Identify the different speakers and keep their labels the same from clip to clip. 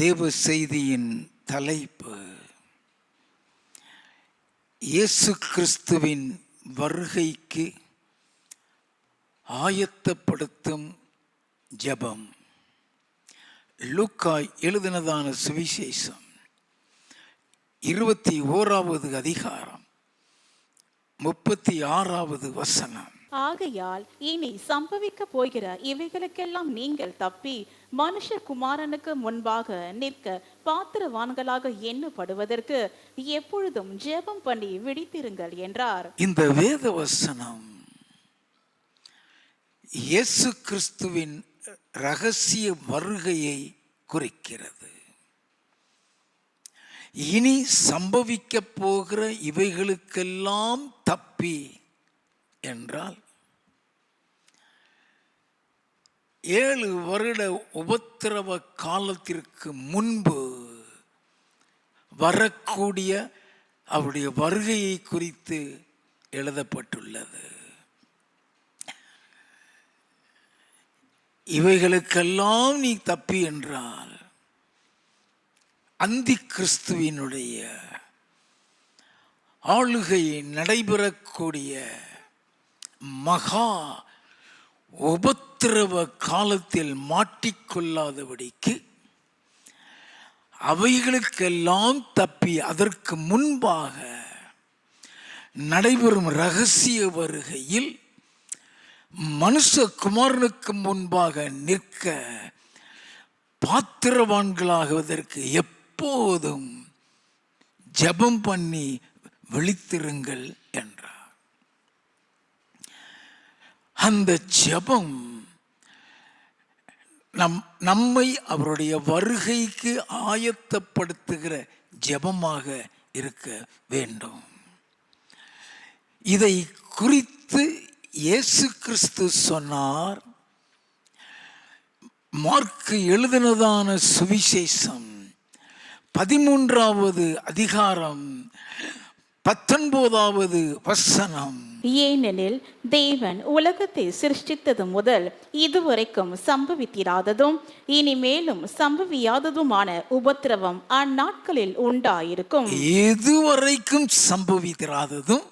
Speaker 1: தேவ செய்தியின் தலைப்பு இயேசு கிறிஸ்துவின் வருகைக்கு ஆயத்தப்படுத்தும் ஜெபம். லூக்கா எழுதினதான சுவிசேஷம் 21வது அதிகாரம் 36வது வசனம்.
Speaker 2: ஆகையால் இனி சம்பவிக்க போகிற இவைகளுக்கெல்லாம் நீங்கள் தப்பி மனுஷகுமாரனுக்கு முன்பாக நிற்க பாத்திரவான்களாக எண்ணப்படுவதற்கு எப்பொழுதும் ஜெபம் பண்ணி விழித்திருங்கள் என்றார்.
Speaker 1: இந்த வேத வசனம் இயேசு கிறிஸ்துவின் இரகசிய வருகையை குறிக்கிறது. இனி சம்பவிக்க போகிற இவைகளுக்கெல்லாம் தப்பி என்றால் 7 வருட உபத்திரவ காலத்திற்கு முன்பு வரக்கூடிய அவருடைய வருகையை குறித்து எழுதப்பட்டுள்ளது. இவைகளுக்கெல்லாம் நீ தப்பி என்றால் அந்தி கிறிஸ்துவினுடைய ஆளுகை நடைபெறக்கூடிய மகா உபத்திரவ காலத்தில் மாட்டிக்கொள்ளாதபடிக்கு அவைகளுக்கெல்லாம் தப்பி அதற்கு முன்பாக நடைபெறும் இரகசிய வருகையில் மனுஷகுமாரனுக்கு முன்பாக நிற்க பாத்திரவான்களாகுவதற்கு எப்போதும் ஜெபம் பண்ணி விழித்திருங்கள் என்றார். அந்த ஜெபம் நம்மை அவருடைய வருகைக்கு ஆயத்தப்படுத்துகிற ஜெபமாக இருக்க வேண்டும். இதை குறித்து இயேசு கிறிஸ்து சொன்னார். மார்க்கு எழுதினதான சுவிசேஷம் 13வது அதிகாரம் 19வது வசனம்.
Speaker 2: ஏனெனில் தேவன் உலகத்தை சிருஷ்டித்தது முதல் இதுவரைக்கும் சம்பவித்திராததும் இனிமேலும் சம்பவியாததுமான உபத்திரவம் அந்நாட்களில் உண்டாயிருக்கும்.
Speaker 1: இதுவரைக்கும் சம்பவித்திராததும்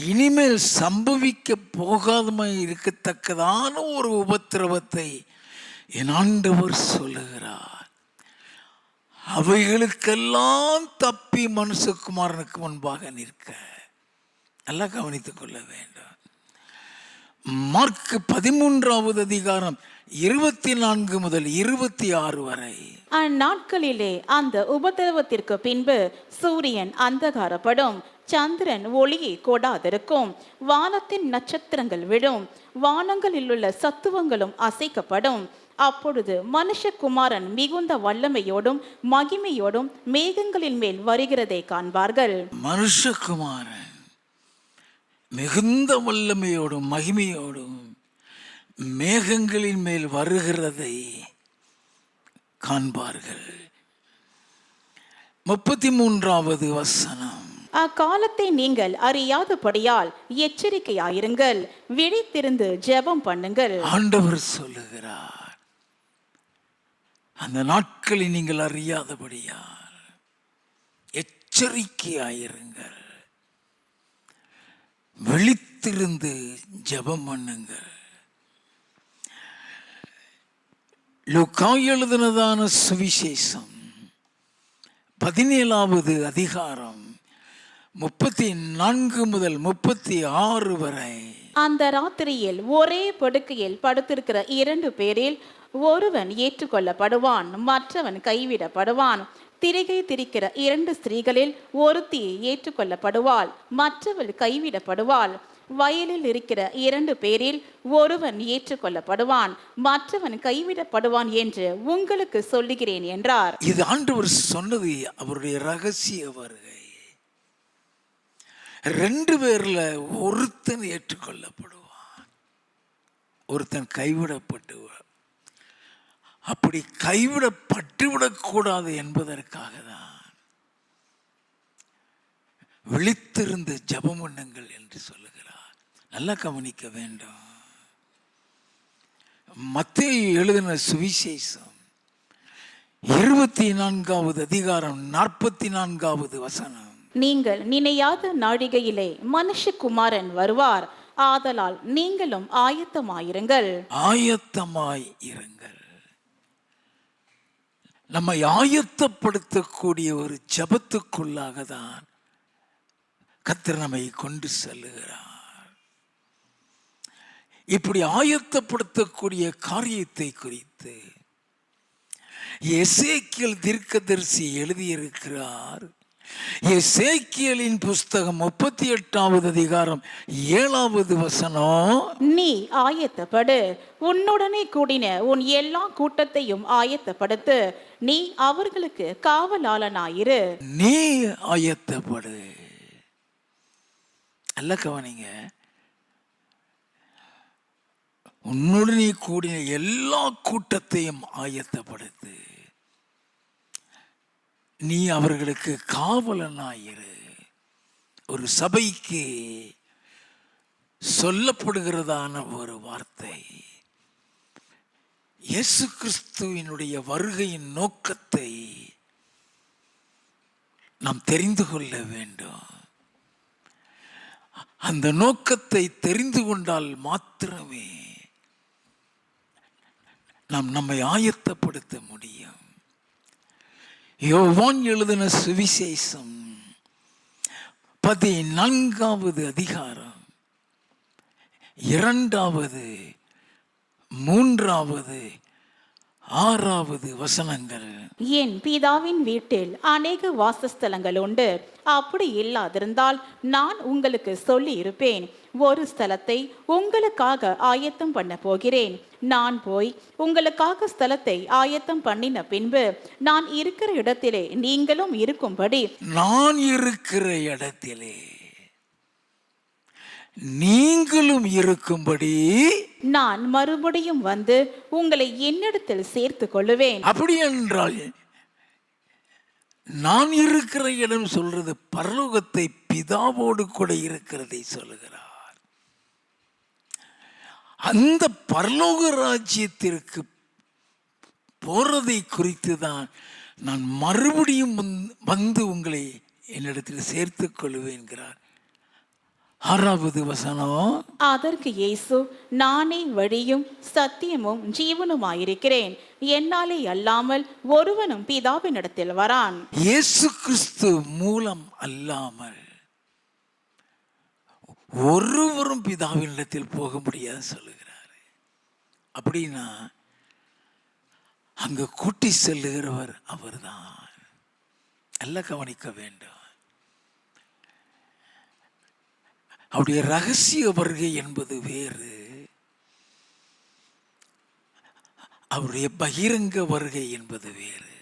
Speaker 1: இனிமேல் சம்பவிக்க போகாதமை இருக்கத்தக்கதான ஒரு உபத்திரவத்தை என் ஆண்டவர் சொல்லுகிறார். அவைகளுக்கெல்லாம் தப்பி மனுஷகுமாரனுக்கு முன்பாக நிற்க நல்லா கவனித்துக் கொள்ள வேண்டும். மார்க்கு 13வது அதிகாரம் 24 முதல் 26 வரை.
Speaker 2: அந்நாட்களிலே அந்த உபத்திரவத்திற்கு பின்பு சூரியன் அந்தகாரப்படும், சந்திரன் ஒளியை கொடாதிருக்கும், வானத்தின் நட்சத்திரங்கள் விடும், வானங்களில் உள்ள சத்துவங்களும் அசைக்கப்படும். அப்பொழுது மனுஷகுமாரன் மிகுந்த வல்லமையோடும் மகிமையோடும் மேகங்களின் மேல் வருகிறதை காண்பார்கள்.
Speaker 1: மனுஷகுமாரன் மிகுந்த வல்லமையோடும் மகிமையோடும் மேகங்களின் மேல் வருகிறதை காண்பார்கள். 33வது வசனம்.
Speaker 2: அக்காலத்தை நீங்கள் அறியாதபடியால் எச்சரிக்கையாயிருங்கள், விழித்திருந்து ஜெபம் பண்ணுங்கள்.
Speaker 1: ஆண்டவர் சொல்லுகிறார், அந்த நாட்களை நீங்கள் அறியாதபடியால் எச்சரிக்கையாயிருங்கள், விழித்திருந்து ஜெபம் பண்ணுங்கள். லூக்கா எழுதினதான சுவிசேஷம் 17வது அதிகாரம் 34 முதல் 36 வரை.
Speaker 2: அந்த ராத்திரியில் ஒரே படுக்கையில் படுத்திருக்கிற 2 பேரில் ஒருவன் ஏற்றுக்கொள்ளப்படுவான், மற்றவன் கைவிடப்படுவான். திரிகை திரிக்கிற 2 ஸ்திரீகளில் ஒருத்தி ஏற்றுக்கொள்ளப்படுவாள், மற்றவள் கைவிடப்படுவாள். வயலில் இருக்கிற 2 பேரில் ஒருவன் ஏற்றுக்கொள்ளப்படுவான், மற்றவன் கைவிடப்படுவான் என்று உங்களுக்கு சொல்லுகிறேன் என்றார்.
Speaker 1: இது ஆண்டவர் சொன்னது அவருடைய ரகசிய வருகை. 2 பேர்ல ஒருத்தன் ஏற்றுக்கொள்ளப்படுவான், ஒருத்தன் கைவிடப்படுவான். அப்படி கைவிடப்பட்டுவிடக்கூடாது என்பதற்காக தான் விழித்திருந்து ஜெபம் பண்ணுங்கள் என்று சொல்லுகிறார். நல்லா கவனிக்க வேண்டும். மத்தேயு எழுதின சுவிசேஷம் 24வது அதிகாரம் 44வது வசனம்.
Speaker 2: நீங்கள் நினையாத நாழிகையிலே மனுஷகுமாரன் வருவார், ஆதலால் நீங்களும் ஆயத்தமாயிருங்கள்.
Speaker 1: ஆயத்தமாய் இருங்கள். நம்மை ஆயத்தப்படுத்தக்கூடிய ஒரு ஜெபத்துக்குள்ளாக தான் கர்த்தர் நம்மை கொண்டு செல்லுகிறார். இப்படி ஆயத்தப்படுத்தக்கூடிய காரியத்தை குறித்து எசேக்கியேல் தீர்க்கதரிசி எழுதியிருக்கிறார். எசேக்கியேலின் புஸ்தகம் 38வது அதிகாரம் 7வது வசனம்.
Speaker 2: நீ ஆயத்தப்படு, உன்னுடனே கூடின உன் எல்லா கூட்டத்தையும் ஆயத்தப்படுத்து, நீ அவர்களுக்கு காவலாளனாயிரு.
Speaker 1: நீ ஆயத்தப்படு. நல்ல கவனிங்க. உன்னுடனே கூடின எல்லா கூட்டத்தையும் ஆயத்தப்படுத்து, நீ அவர்களுக்கு காவலனாயிரு. ஒரு சபைக்கு சொல்லப்படுகிறதான ஒரு வார்த்தை. இயேசு கிறிஸ்துவினுடைய வருகையின் நோக்கத்தை நாம் தெரிந்து கொள்ள வேண்டும். அந்த நோக்கத்தை தெரிந்து கொண்டால் மாத்திரமே நாம் நம்மை ஆயத்தப்படுத்த முடியும். யோவான் எழுதின சுவிசேஷம் 14வது அதிகாரம் 2வது 3வது 6வது வசனங்கள்.
Speaker 2: என் பிதாவின் வீட்டில் அநேக வாசஸ்தலங்கள் உண்டு, அப்படி இல்லாதிருந்தால் நான் உங்களுக்கு சொல்லி இருப்பேன். ஒரு ஸ்தலத்தை உங்களுக்காக ஆயத்தம் பண்ண போகிறேன். நான் போய் உங்களுக்காக ஸ்தலத்தை ஆயத்தம் பண்ணின பின்பு நான் இருக்கிற இடத்திலே நீங்களும் இருக்கும்படி,
Speaker 1: நான் இருக்கிற இடத்திலே நீங்களும் இருக்கும்படி
Speaker 2: நான் மறுபடியும் வந்து உங்களை என்னிடத்தில் சேர்த்து கொள்ளுவேன்.
Speaker 1: அப்படி என்றால் நான் இருக்கிற இடம் சொல்றது பரலோகத்தை பிதாவோடு கூட இருக்கிறதை சொல்லுகிறார். அந்த பரலோக ராஜ்யத்திற்கு போறதை குறித்து தான் நான் மறுபடியும் வந்து உங்களை என்னிடத்தில் சேர்த்து கொள்ளுவேன்கிறார். 6வது வசனம்.
Speaker 2: அதற்கு இயேசு, நானே வழியும் சத்தியமும் ஜீவனுமாயிருக்கிறேன், என்னாலே அல்லாமல் ஒருவனும் பிதாவினிடத்தில் வரான்.
Speaker 1: இயேசு கிறிஸ்து மூலம் அல்லாமல் ஒருவரும் பிதாவினிடத்தில் போக முடியாது சொல்லுகிறார். அப்படின்னா அங்க கூட்டி செல்லுகிறவர் அவர்தான். நல்லா கவனிக்க வேண்டும். அவருடைய ரகசிய வருகை என்பது வேறு, அவருடைய பகிரங்க வருகை என்பது வேறு.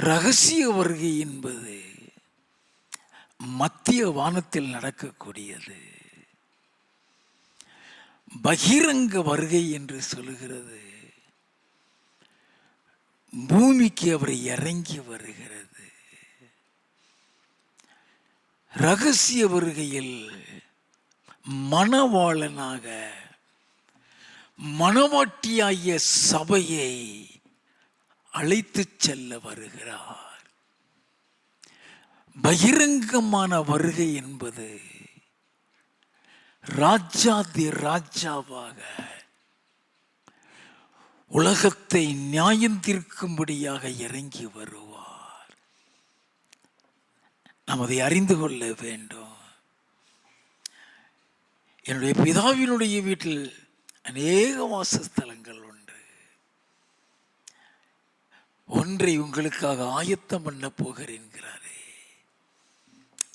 Speaker 1: ரகசிய வருகை என்பது மத்திய வானத்தில் நடக்கக்கூடியது. பகிரங்க வருகை என்று சொல்லுகிறது பூமிக்கு அவர் இறங்கி வருகிறது. ரகசிய வருகையில் மணவாளனாக மணவாட்டியாகிய சபையை அழைத்து செல்ல வருகிறார். பகிரங்கமான வருகை என்பது ராஜாதி ராஜாவாக உலகத்தை நியாயம் தீர்க்கும்படியாக இறங்கி வருவார். நாம் அதை அறிந்து கொள்ள வேண்டும். என்னுடைய பிதாவினுடைய வீட்டில் அநேக வாசஸ்தலங்கள் உண்டு, ஒன்றை உங்களுக்காக ஆயத்தம் பண்ண போகிறேன்கிறாரே.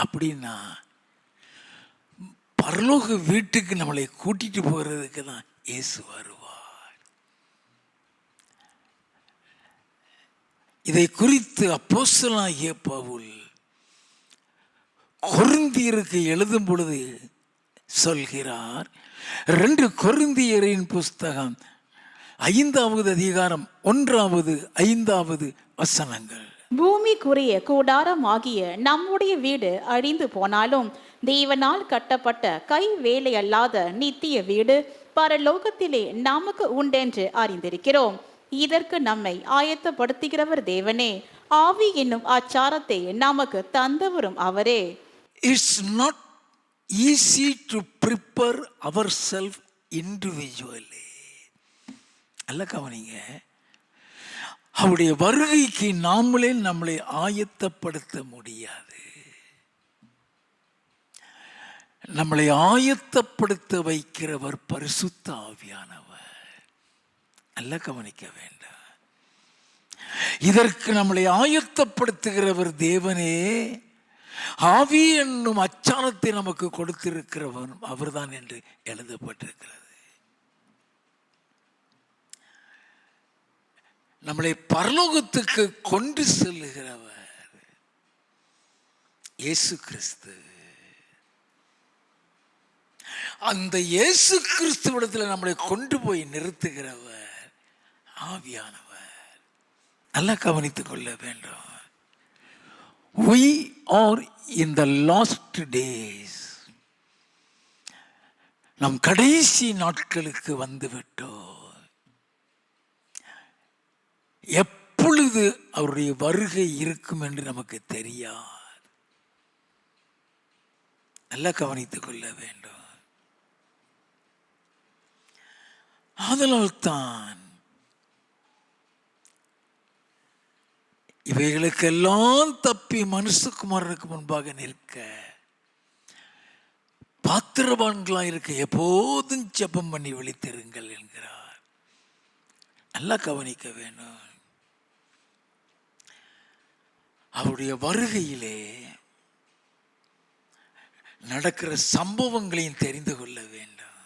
Speaker 1: அப்படின்னா பரலோக வீட்டுக்கு நம்மளை கூட்டிட்டு போகிறதுக்கு தான் இயேசு வருவார். இதை குறித்து அப்போஸ்தலனாகிய பவுல் கொரிந்தியருக்கு எழுதும் பொழுது சொல்கிறார். 2 கொரிந்தியரின் புஸ்தகம் 5வது அதிகாரம் 1வது 5வது வசனங்கள்.
Speaker 2: பூமிக்குரிய கூடாரம் ஆகிய நம்முடைய வீடு அழிந்து போனாலும் தேவனால் கட்டப்பட்ட கை வேலை அல்லாத நித்திய வீடு பரலோகத்திலே நமக்கு உண்டென்று அறிந்திருக்கிறோம். இதற்கு நம்மை ஆயத்தப்படுத்துகிறவர் தேவனே. ஆவி என்னும் ஆச்சாரத்தை நமக்கு தந்தவரும் அவரே.
Speaker 1: It's not easy to prepare yourself individually. அல்ல கவனிங்க, அவருடைய வருகைக்கு நாமளே நம்மளை ஆயத்தப்படுத்த முடியாது. நம்மளை ஆயத்தப்படுத்த வைக்கிறவர் பரிசுத்த ஆவியானவர். நல்ல கவனிக்க வேண்டாம். இதற்கு நம்மளை ஆயத்தப்படுத்துகிறவர் தேவனே. ஆவி என்னும் அச்சாரத்தை நமக்கு கொடுத்திருக்கிறவர் அவர்தான் என்று எழுதப்பட்டிருக்கிறது. நம்மளை பரலோகத்துக்கு கொண்டு செல்லுகிறவர் இயேசு கிறிஸ்து. அந்த இயேசு கிறிஸ்துவிடத்தில் நம்மளை கொண்டு போய் நிறுத்துகிறவர் ஆவியானவர். நல்லா கவனித்துக் கொள்ள வேண்டும். We are in the last days. நம் கடைசி நாட்களுக்கு வந்துவிட்டோம். எப்பொழுது அவருடைய வருகை இருக்கும் என்று நமக்கு தெரியாது. நல்லா கவனித்துக் கொள்ள வேண்டும். அதனால்தான் இவைகளுக்கெல்லாம் தப்பி மனுஷகுமாரனுக்கு முன்பாக நிற்க பாத்திரவான்களாக இருக்க எப்போதும் ஜெபம் பண்ணி விழித்திருங்கள் என்கிறார். நல்லா கவனிக்க வேண்டும். அவருடைய வருகையிலே நடக்கிற சம்பவங்களையும் தெரிந்து கொள்ள வேண்டும்.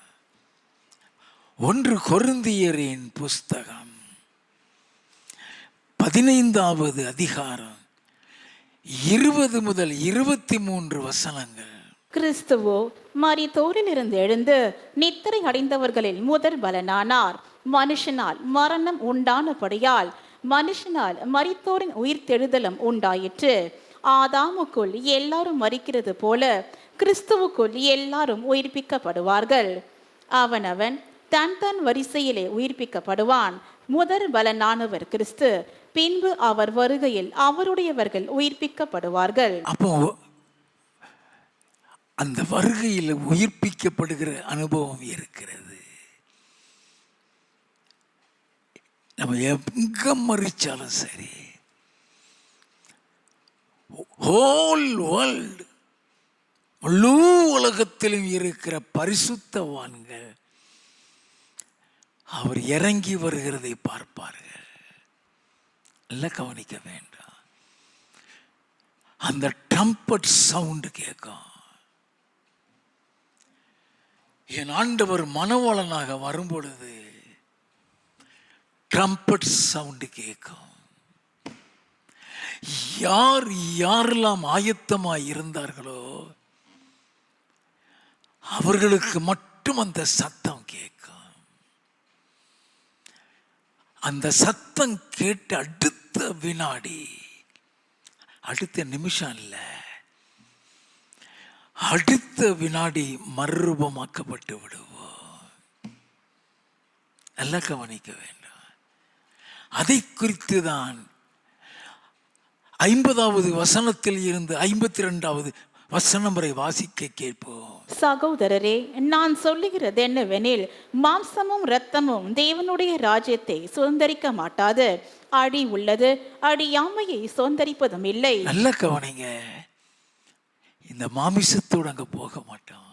Speaker 1: 1 கொரிந்தியரின் புஸ்தகம் 15வது அதிகாரம் 20 முதல் 23 வசனங்கள்.
Speaker 2: கிறிஸ்துவோ மரித்தோரிலிருந்து எழுந்து நித்திரை அடைந்தவர்களில் முதற் பலனானார். மனுஷனால் மரணம் உண்டானபடியால் மனுஷனால் மரித்தோரின் உயிர்த்தெழுதலும் உண்டாயிற்று. ஆதாமுக்குள் எல்லாரும் மரிக்கிறது போல கிறிஸ்துவுக்குள் எல்லாரும் உயிர்ப்பிக்கப்படுவார்கள். அவனவன் தன் தன் வரிசையிலே உயிர்ப்பிக்கப்படுவான். முதற் பலனானவர் கிறிஸ்து, பின்பு அவர் வருகையில் அவருடையவர்கள் உயிர்ப்பிக்கப்படுவார்கள்.
Speaker 1: அப்போ அந்த வருகையில் உயிர்ப்பிக்கப்படுகிற அனுபவம் இருக்கிறது. நம்ம எங்க மறிச்சாலும் சரி, ஹோல் வேர்ல்ட், முழு உலகத்திலும் இருக்கிற பரிசுத்தவான்கள் அவர் இறங்கி வருகிறதை பார்ப்பார்கள். நல்லா கவனிக்க வேண்டாம். அந்த ட்ரம்பட் சவுண்ட் கேட்கும். என் ஆண்டவர் மணவாளனாக வரும்பொழுது ட்ரம்பட் சவுண்ட் கேட்கும். யார் யாரெல்லாம் ஆயத்தமாய் இருந்தார்களோ அவர்களுக்கு மட்டும் அந்த சத்தம் கேட்கும். அந்த சத்தம் கேட்டு அடுத்த வினாடி, அடுத்த நிமிஷம் இல்லை, அடுத்த வினாடி மறுரூபமாக்கப்பட்டு விடுவோம். நல்லா கவனிக்க வேண்டும். அதை குறித்து தான் 50வது வசனத்தில் இருந்து 52வது வசனம் வரை வாசிக்க கேட்போம்.
Speaker 2: சகோதரரே, நான் சொல்லுகிறது என்னவெனில், மாம்சமும் இரத்தமும் தேவனுடைய ராஜ்யத்தை சுதந்தரிக்க மாட்டாது. அடி உள்ளது அடியாமையை சுதந்தரிப்பதும் இல்லை.
Speaker 1: நல்ல கவனிங்க. இந்த மாமிசத்தோடு அங்க போக மாட்டோம்.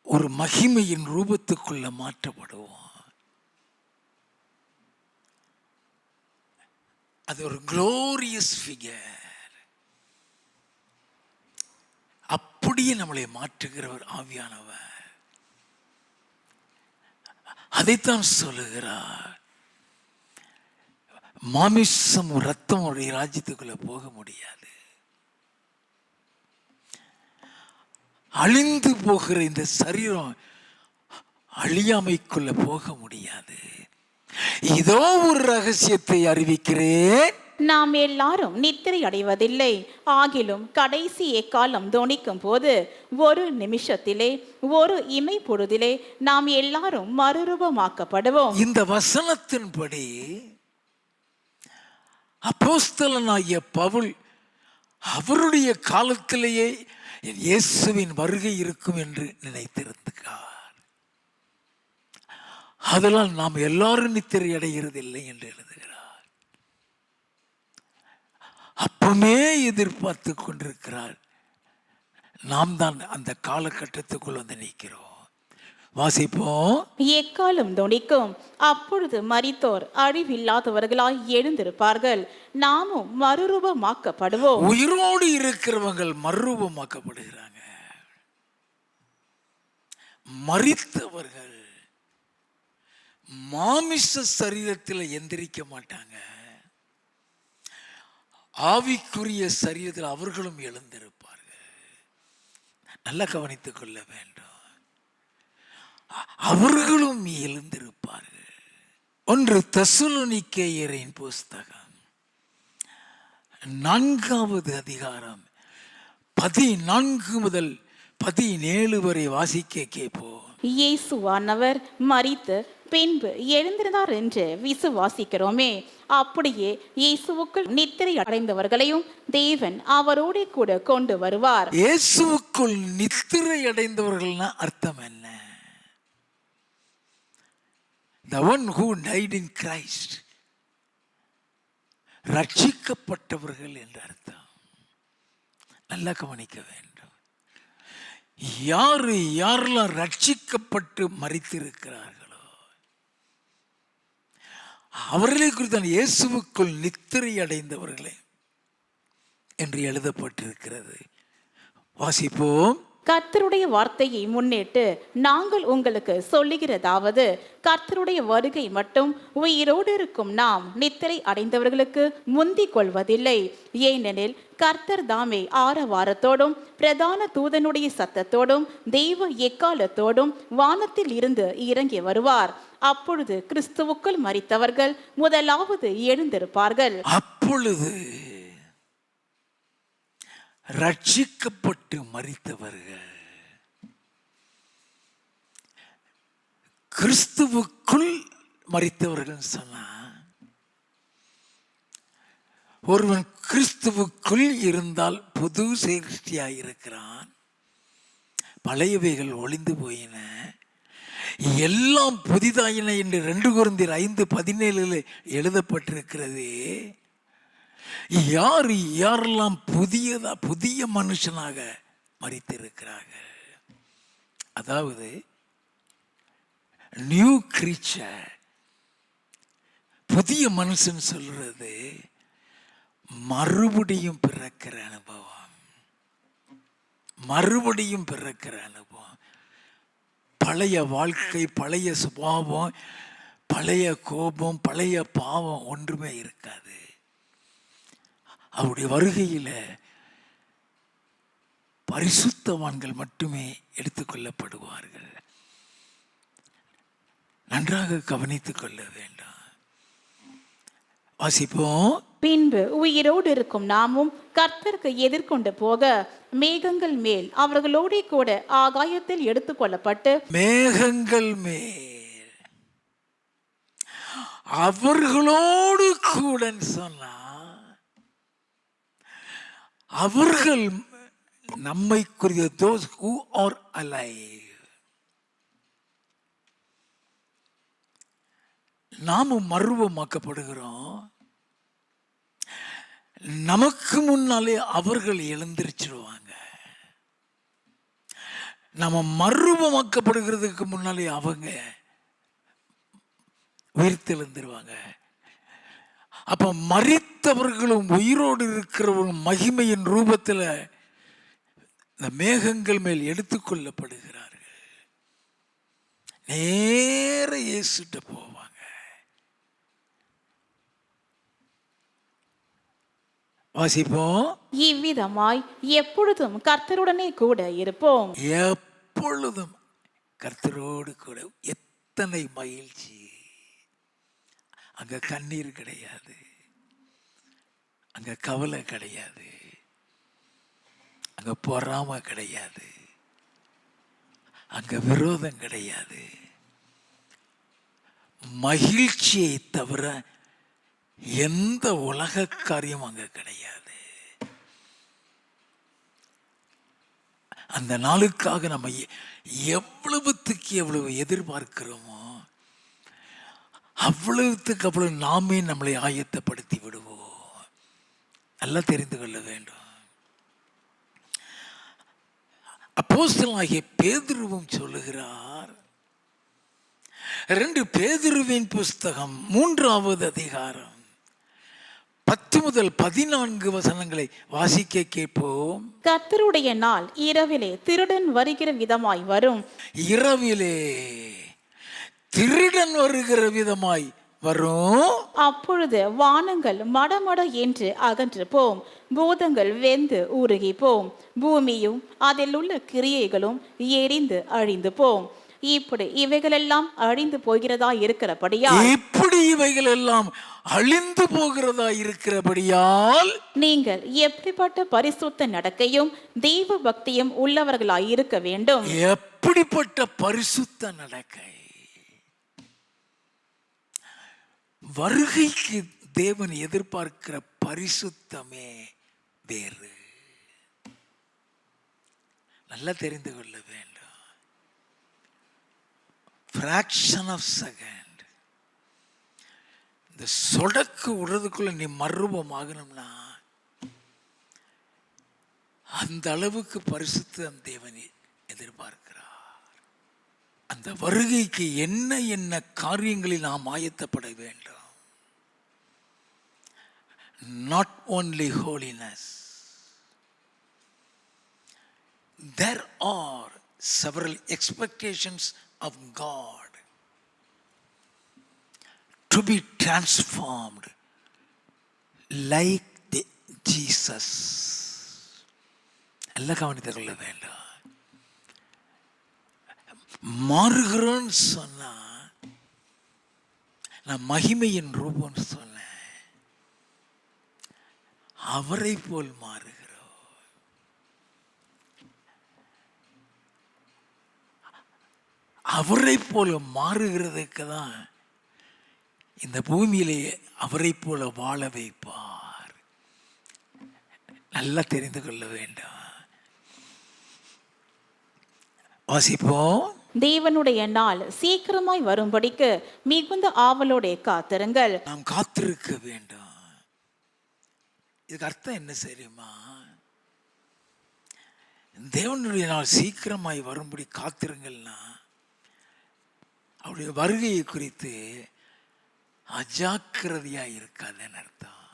Speaker 1: ஒரு மகிமையின் ரூபத்துக்குள்ள மாற்றப்படுவோம். அது ஒரு glorious figure. அப்படியே நம்மளை மாற்றுகிறவர் ஆவியானவர். அதைத்தான் சொல்லுகிறார். மாமிசம் ரத்தம் உடைய ராஜ்யத்துக்குள்ள போக முடியாது. அழிந்து போகிற இந்த சரீரம் அழியாமைக்குள்ள போக முடியாது. இதோ ஒரு ரகசியத்தை அறிவிக்கிறேன்,
Speaker 2: நாம் எல்லாரும் நித்திரை அடைவதில்லை. ஆகிலும் கடைசி எக்காலம் தொனிக்கும் போது ஒரு நிமிஷத்திலே, ஒரு இமை பொழுதிலே நாம் எல்லாரும் மறுரூபமாக்கப்படுவோம்.
Speaker 1: இந்த வசனத்தின்படி அப்போஸ்தலனாகிய பவுல் அவருடைய காலத்திலேயே இயேசுவின் வருகை இருக்கும் என்று நினைத்திருந்தார். அதனால் நாம் எல்லாரும் நித்திரை அடைகிறதில்லை என்று எழுதுகிறார். அப்பமே எதிர்பார்த்து கொண்டிருக்கிறார். நாம் தான் அந்த காலகட்டத்துக்குள் வந்து நிற்கிறோம். வாசிப்போம்.
Speaker 2: எக்காலம் தொனிக்கும், அப்பொழுது மரித்தோர் அழிவில்லாதவர்களாய் எழுந்திருப்பார்கள், நாமும் மறுரூபமாக்கப்படுவோம்.
Speaker 1: உயிரோடு இருக்கிறவங்க மறுரூபமாக்கப்படுகிறாங்க. மரித்தவர்கள் மாமிச சரீரத்தில் எந்திரிக்க மாட்டாங்க. ஆவிக்குரிய சரீரத்தில் அவர்களும் எழுந்திருப்பார்கள். நல்லா கவனித்துக் கொள்ள வேண்டும். அவர்களும் எழுந்திருப்பார்கள். 1 தெசலோனிக்கேயரின் புஸ்தகம் 4வது அதிகாரம் 14 முதல் 17 வரை வாசிக்க கேட்போம்.
Speaker 2: இயேசுவானவர் மரித்து பின்பு எழுந்திருந்தார் என்று விசுவாசிக்கிறோமே, அப்படியே இயேசுவுக்குள் நித்திரை அடைந்தவர்களையும் தேவன் அவரோடு கூட கொண்டு வருவார்.
Speaker 1: இயேசுவுக்குள் நித்திரை அடைந்தவர்கள்னா அர்த்தம் என்ன? The one who died in Christ, ரட்சிக்கப்பட்டவர்கள் என்ற அர்த்தம். நல்லா கவனிக்க வேண்டும். யாரெல்லாம் ரட்சிக்கப்பட்டு மரித்திருக்கிறார்களோ அவர்களை குறித்தான் இயேசுவுக்குள் நித்திரை அடைந்தவர்களே என்று எழுதப்பட்டிருக்கிறது. வாசிப்போம்.
Speaker 2: கர்த்தருடைய வார்த்தையை முன்னிட்டு நாங்கள் உங்களுக்கு சொல்லுகிறதாவது, கர்த்தருடைய வருகை மட்டும் உயிரோடு இருக்கும் நாம் நித்திரை அடைந்தவர்களுக்கு முந்திக் கொள்வதில்லை. ஏனெனில் கர்த்தர் தாமே ஆரவாரத்தோடும் பிரதான தூதனுடைய சத்தத்தோடும் தெய்வ எக்காலத்தோடும் வானத்தில் இருந்து இறங்கி வருவார். அப்பொழுது கிறிஸ்துவுக்குள் மரித்தவர்கள் முதலாவது எழுந்திருப்பார்கள்.
Speaker 1: அப்பொழுது ரட்சிக்கப்பட்டு மரித்தவர்கள் கிறிஸ்துவுக்குள் மரித்தவர்கள் சொன்னா, ஒருவன் கிறிஸ்துவுக்குள் இருந்தால் புது சிருஷ்டியாய் இருக்கிறான். பழையவைகள் ஒளிந்து போயின, எல்லாம் புதிதாயின என்று 2 கொரிந்தியர் 5:17 எழுதப்பட்டிருக்கிறது. யாரெல்லாம் புதிய மனுஷனாக மரித்திருக்கிறார்கள், அதாவது நியூ கிரீச்சர், புதிய மனுஷன் சொல்றது மறுபடியும் பிறக்கிற அனுபவம். மறுபடியும் பிறக்கிற அனுபவம். பழைய வாழ்க்கை, பழைய சுபாவம், பழைய கோபம், பழைய பாவம் ஒன்றுமே இருக்காது. அவருடைய வருகையில் பரிசுத்தவான்கள் மட்டுமே எடுத்துக்கொள்ளப்படுவார்கள். நன்றாக கவனித்துக் கொள்ள வேண்டும். வாசிப்போம்.
Speaker 2: பின்பு உயிரோடு இருக்கும் நாமும் கர்த்தருக்கு எதிர்கொண்டு போக மேகங்கள் மேல் அவர்களோட கூட ஆகாயத்தில் எடுத்துக்கொள்ளப்பட்டு, மேகங்கள்
Speaker 1: மேல் அவர்களோடு கூட சொன்னா, அவர்கள் நம்மை குறித்த those who are alive. நாமும் மறுரூபமாக்கப்படுகிறோம். நமக்கு முன்னாலே அவர்கள் எழுந்திருச்சிருவாங்க. நம்ம மறுரூபமாக்கப்படுகிறதுக்கு முன்னாலே அவங்க உயிர்த்தெழுந்திருவாங்க. அப்ப மரித்தவர்களும் உயிரோடு இருக்கிறவர்களும் மகிமையின் ரூபத்தில் இந்த மேகங்கள் மேல் எடுத்துக்கொள்ளப்படுகிறார்கள். நேர இயேசுட்ட போவாங்க. வாசிப்போம்.
Speaker 2: இவ்விதமாய் எப்பொழுதும் கர்த்தருடனே கூட இருப்போம்.
Speaker 1: எப்பொழுதும் கர்த்தரோடு கூட. எத்தனை மகிழ்ச்சி! அங்க கண்ணீர் கிடையாது, அங்க கவலை கிடையாது, அங்க பொறாமை கிடையாது, அங்க விரோதம் கிடையாது. மகிழ்ச்சியை தவிர எந்த உலக காரியம் அங்க கிடையாது. அந்த நாளுக்காக நம்ம எவ்வளவுத்துக்கு எவ்வளவு எதிர்பார்க்கிறோமோ அவ்வளவுத்துக்கு அவ்வளவு நாமே நம்மளை ஆயத்தப்படுத்தி விடுவோம். நல்லா தெரிந்து கொள்ள வேண்டும். அப்போஸ்தலனாகிய பேதுருவும் சொல்லுகிறார், 2 பேதுருவின் புஸ்தகம் 3வது அதிகாரம் 10 முதல் 14 வசனங்களை வாசிக்க கேட்போம்.
Speaker 2: கர்த்தருடைய நாள் இரவிலே திருடன் வருகிற விதமாய் வரும்.
Speaker 1: இரவிலே திருடன் வருகிற விதமாய் வரும்.
Speaker 2: அப்பொழுது வானங்கள் மடமட என்று அகன்று போம், பூதங்கள் வெந்து உருகி போம், பூமியும் அதில் உள்ள கிரியைகளும் எரிந்து அழிந்து போம். இப்படி இவைகளெல்லாம் அழிந்து போகிறதா
Speaker 1: இருக்கிறபடியால்
Speaker 2: நீங்கள் எப்படிப்பட்ட பரிசுத்த நடக்கையும் தெய்வ பக்தியும் உள்ளவர்களாய் இருக்க வேண்டும்.
Speaker 1: எப்படிப்பட்ட பரிசுத்த நடக்கை! வருகைக்கு தேவன் எதிர்பார்க்கிற பரிசுத்தமே வேறு. நல்லா தெரிந்து கொள்ள வேண்டும். fraction of second, இந்த சொடக்கு விடுறதுக்குள்ள நீ மறுரூபமாகணும்னா அந்த அளவுக்கு பரிசுத்தம் தேவன் எதிர்பார்க்கிறார். அந்த வருகைக்கு என்ன என்ன காரியங்களில் நாம் ஆயத்தப்பட வேண்டும். Not only holiness, there are several expectations of God to be transformed like Jesus. எல்லாம் கவனித்துக் கொள்ள வேண்டும். மாறுகிறோன்னு சொன்னா நான் மகிமையின் ரூபம்னு சொன்னேன். அவரை போல் மாறுகிறோம். அவரை போல மாறுகிறதுக்கு தான் இந்த பூமியிலே அவரை போல வாழ வைப்பார். நல்லா தெரிந்து கொள்ள வேண்டும். வாசிப்போம்.
Speaker 2: தேவனுடைய நாள் சீக்கிரமாய் வரும்படிக்கு மிகுந்த ஆவலோட காத்திருங்கள்.
Speaker 1: நாம் காத்திருக்க வேண்டும். இதுக்கு அர்த்தம் என்ன தெரியுமா? தேவனுடைய நாள் சீக்கிரமாய் வரும்படி காத்திருங்கள்னா அவருடைய வருகையை குறித்து அஜாக்கிரதையா இருக்காதுன்னு அர்த்தம்.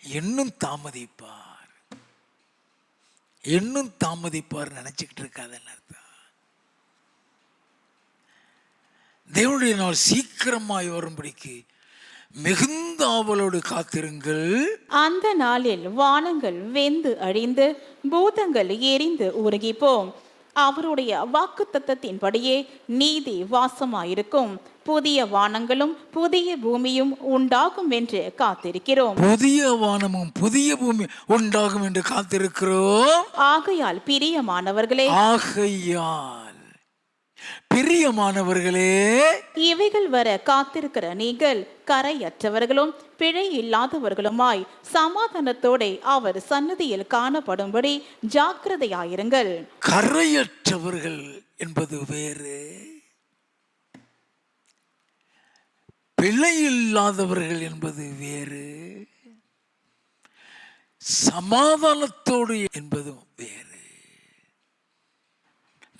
Speaker 1: இன்னும் தாமதிப்பார் நினைச்சுக்கிட்டு இருக்காதுன்னு அர்த்தம். தேவனுடைய நாள் சீக்கிரமாய் வரும்படிக்கு மிகுந்த ஆவலோடு காத்திருங்கள்.
Speaker 2: அந்த நாளில் வானங்கள் வெந்து அழிந்து பூதங்கள் எரிந்து உருகிப்போம். அவருடைய வாக்குத்தத்தத்தின்படியே நீதி வாசமாயிருக்கும். புதிய வானங்களும் புதிய பூமியும் உண்டாகும் என்று காத்திருக்கிறோம்.
Speaker 1: புதிய வானமும் புதிய பூமி உண்டாகும் என்று காத்திருக்கிறோம்.
Speaker 2: ஆகையால்
Speaker 1: பிரியமானவர்களே,
Speaker 2: இவைகள் வர காத்திருக்கிற நீங்கள் கரையற்றவர்களும் பிழை இல்லாதவர்களுமாய் சமாதானத்தோட அவர் சன்னதியில் காணப்படும்படி ஜாக்கிரதையாயிருங்கள்.
Speaker 1: கரையற்றவர்கள் என்பது வேறு, பிழை இல்லாதவர்கள் என்பது வேறு, சமாதானத்தோடு என்பதும் வேறு.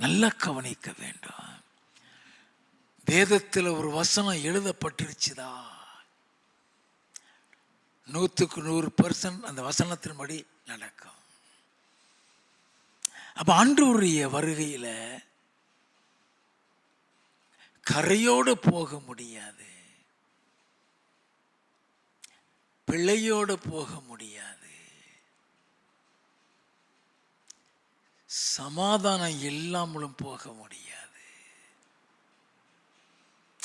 Speaker 1: நல்லா கவனிக்க வேண்டும். வேதத்தில் ஒரு வசனம் எழுதப்பட்டிருச்சுதா 100% அந்த வசனத்தின்படி நடக்கும். அப்ப ஆண்டவருடைய வருகையில கரையோடு போக முடியாது, பிழையோடு போக முடியாது, சமாதானம் இல்லாமலும் போக முடியாது.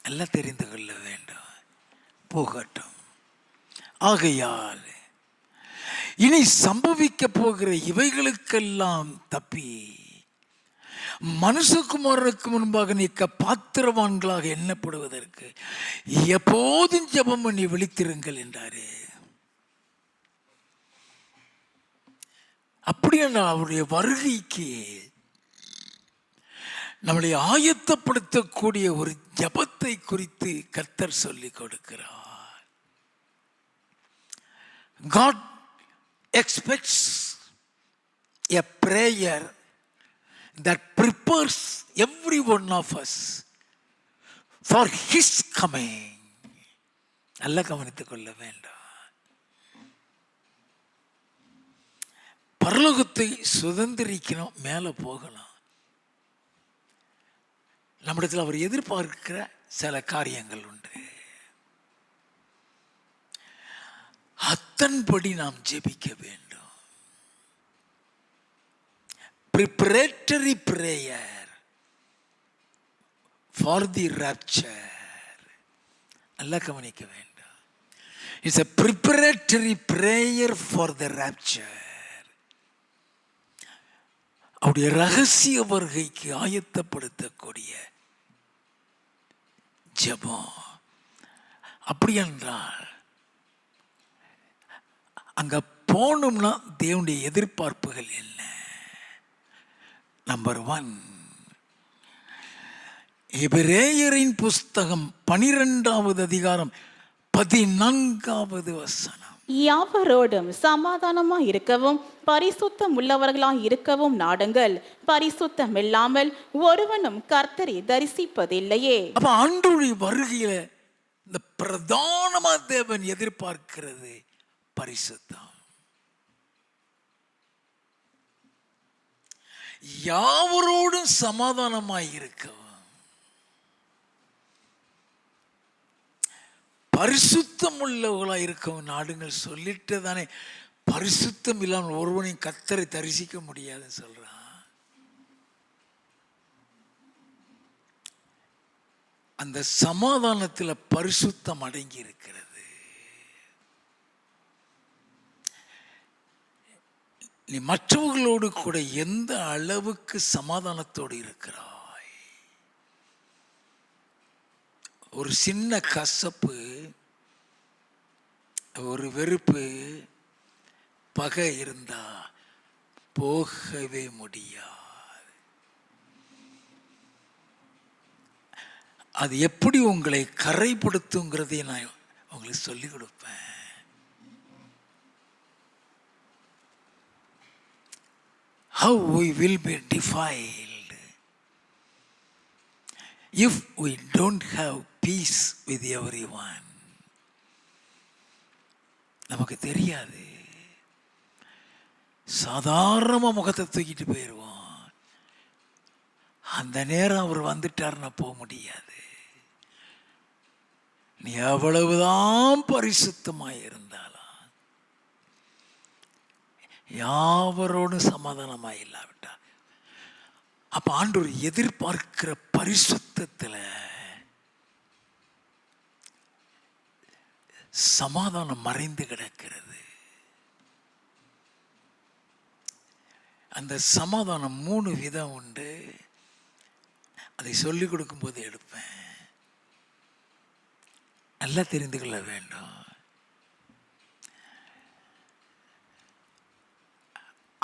Speaker 1: எல்லாம் தெரிந்து கொள்ள வேண்டும். போகட்டும். ஆகையால் இனி சம்பவிக்க போகிற இவைகளுக்கெல்லாம் தப்பி மனுஷகுமாரனுக்கு முன்பாக நிற்க பாத்திரவான்களாக எண்ணப்படுவதற்கு எப்போதும் ஜெபம் பண்ணி விழித்திருங்கள் என்றாரு. அப்படியான அவருடைய வருகைக்கு நம்மளை ஆயத்தப்படுத்தக்கூடிய ஒரு ஜெபத்தை குறித்து கர்த்தர் சொல்லிக் கொடுக்கிறார். God expects a prayer that prepares every one of us for his coming. நல்ல கவனித்துக் கொள்ள வேண்டும். பரலோகத்தை சுதந்திரிக்கணும், மேலே போகணும். நம்மிடத்தில் அவர் எதிர்பார்க்கிற சில காரியங்கள் உண்டு. அத்தன்படி நாம் ஜெபிக்க வேண்டும். preparatory prayer for the rapture. நல்லா கவனிக்க வேண்டும். It's a preparatory prayer for the rapture. அவருடைய ரகசிய வருகைக்கு ஆயத்தப்படுத்தக்கூடிய ஜெபம். அப்படி என்றால் அங்க போனோம்னா தேவனுடைய எதிர்பார்ப்புகள் என்ன? நம்பர் 1, எபிரேயரின் புஸ்தகம் 12வது அதிகாரம் 14வது வசனம்.
Speaker 2: யாவரோடும் சமாதானமாய் இருக்கவும் பரிசுத்தம் உள்ளவர்களாய் இருக்கவும் நாடுங்கள், பரிசுத்தம் இல்லாமல் ஒருவனும் கர்த்தரை தரிசிப்பதில்லையே.
Speaker 1: அப்ப ஆண்டவருடைய வருகையில இந்த பிரதானமா தேவன் எதிர்பார்க்கிறது பரிசுத்தம். யாவரோடும் சமாதானமாய் இருக்கவும் பரிசுத்தம் உள்ளவர்களாக இருக்கவும் நாடுங்கள் சொல்லிட்டு தானே பரிசுத்தம் இல்லாமல் ஒருவனையும் கர்த்தரை தரிசிக்க முடியாதுன்னு சொல்றான். அந்த சமாதானத்தில் பரிசுத்தம் அடங்கி இருக்கிறது. நீ மற்றவர்களோடு கூட எந்த அளவுக்கு சமாதானத்தோடு இருக்கிறாய்? ஒரு சின்ன கசப்பு, ஒரு வெறுப்பு, பகை இருந்தா போகவே முடியாது. அது எப்படி உங்களை கரைப்படுத்துங்கிறதை நான் உங்களுக்கு சொல்லிக் கொடுப்பேன். How we will be defiled if we don't have peace with everyone. நமக்கு தெரியாது. சாதாரண முகத்தை தூக்கிட்டு போயிடுவோம். அந்த நேரம் அவர் வந்துட்டார்னா போக முடியாது. நீ எவ்வளவுதான் பரிசுத்தமாய் இருந்தாலும் யாவரோடும் சமாதானமாய் இல்லாவிட்டா அப்ப ஆண்டவர் எதிர்பார்க்கிற பரிசுத்தத்தில் சமாதானம் மறைந்து கிடக்கிறது. அந்த சமாதானம் 3 விதம் உண்டு. அதை சொல்லிக் கொடுக்கும் போது எடுப்பேன். நல்லா தெரிந்து கொள்ள வேண்டும்.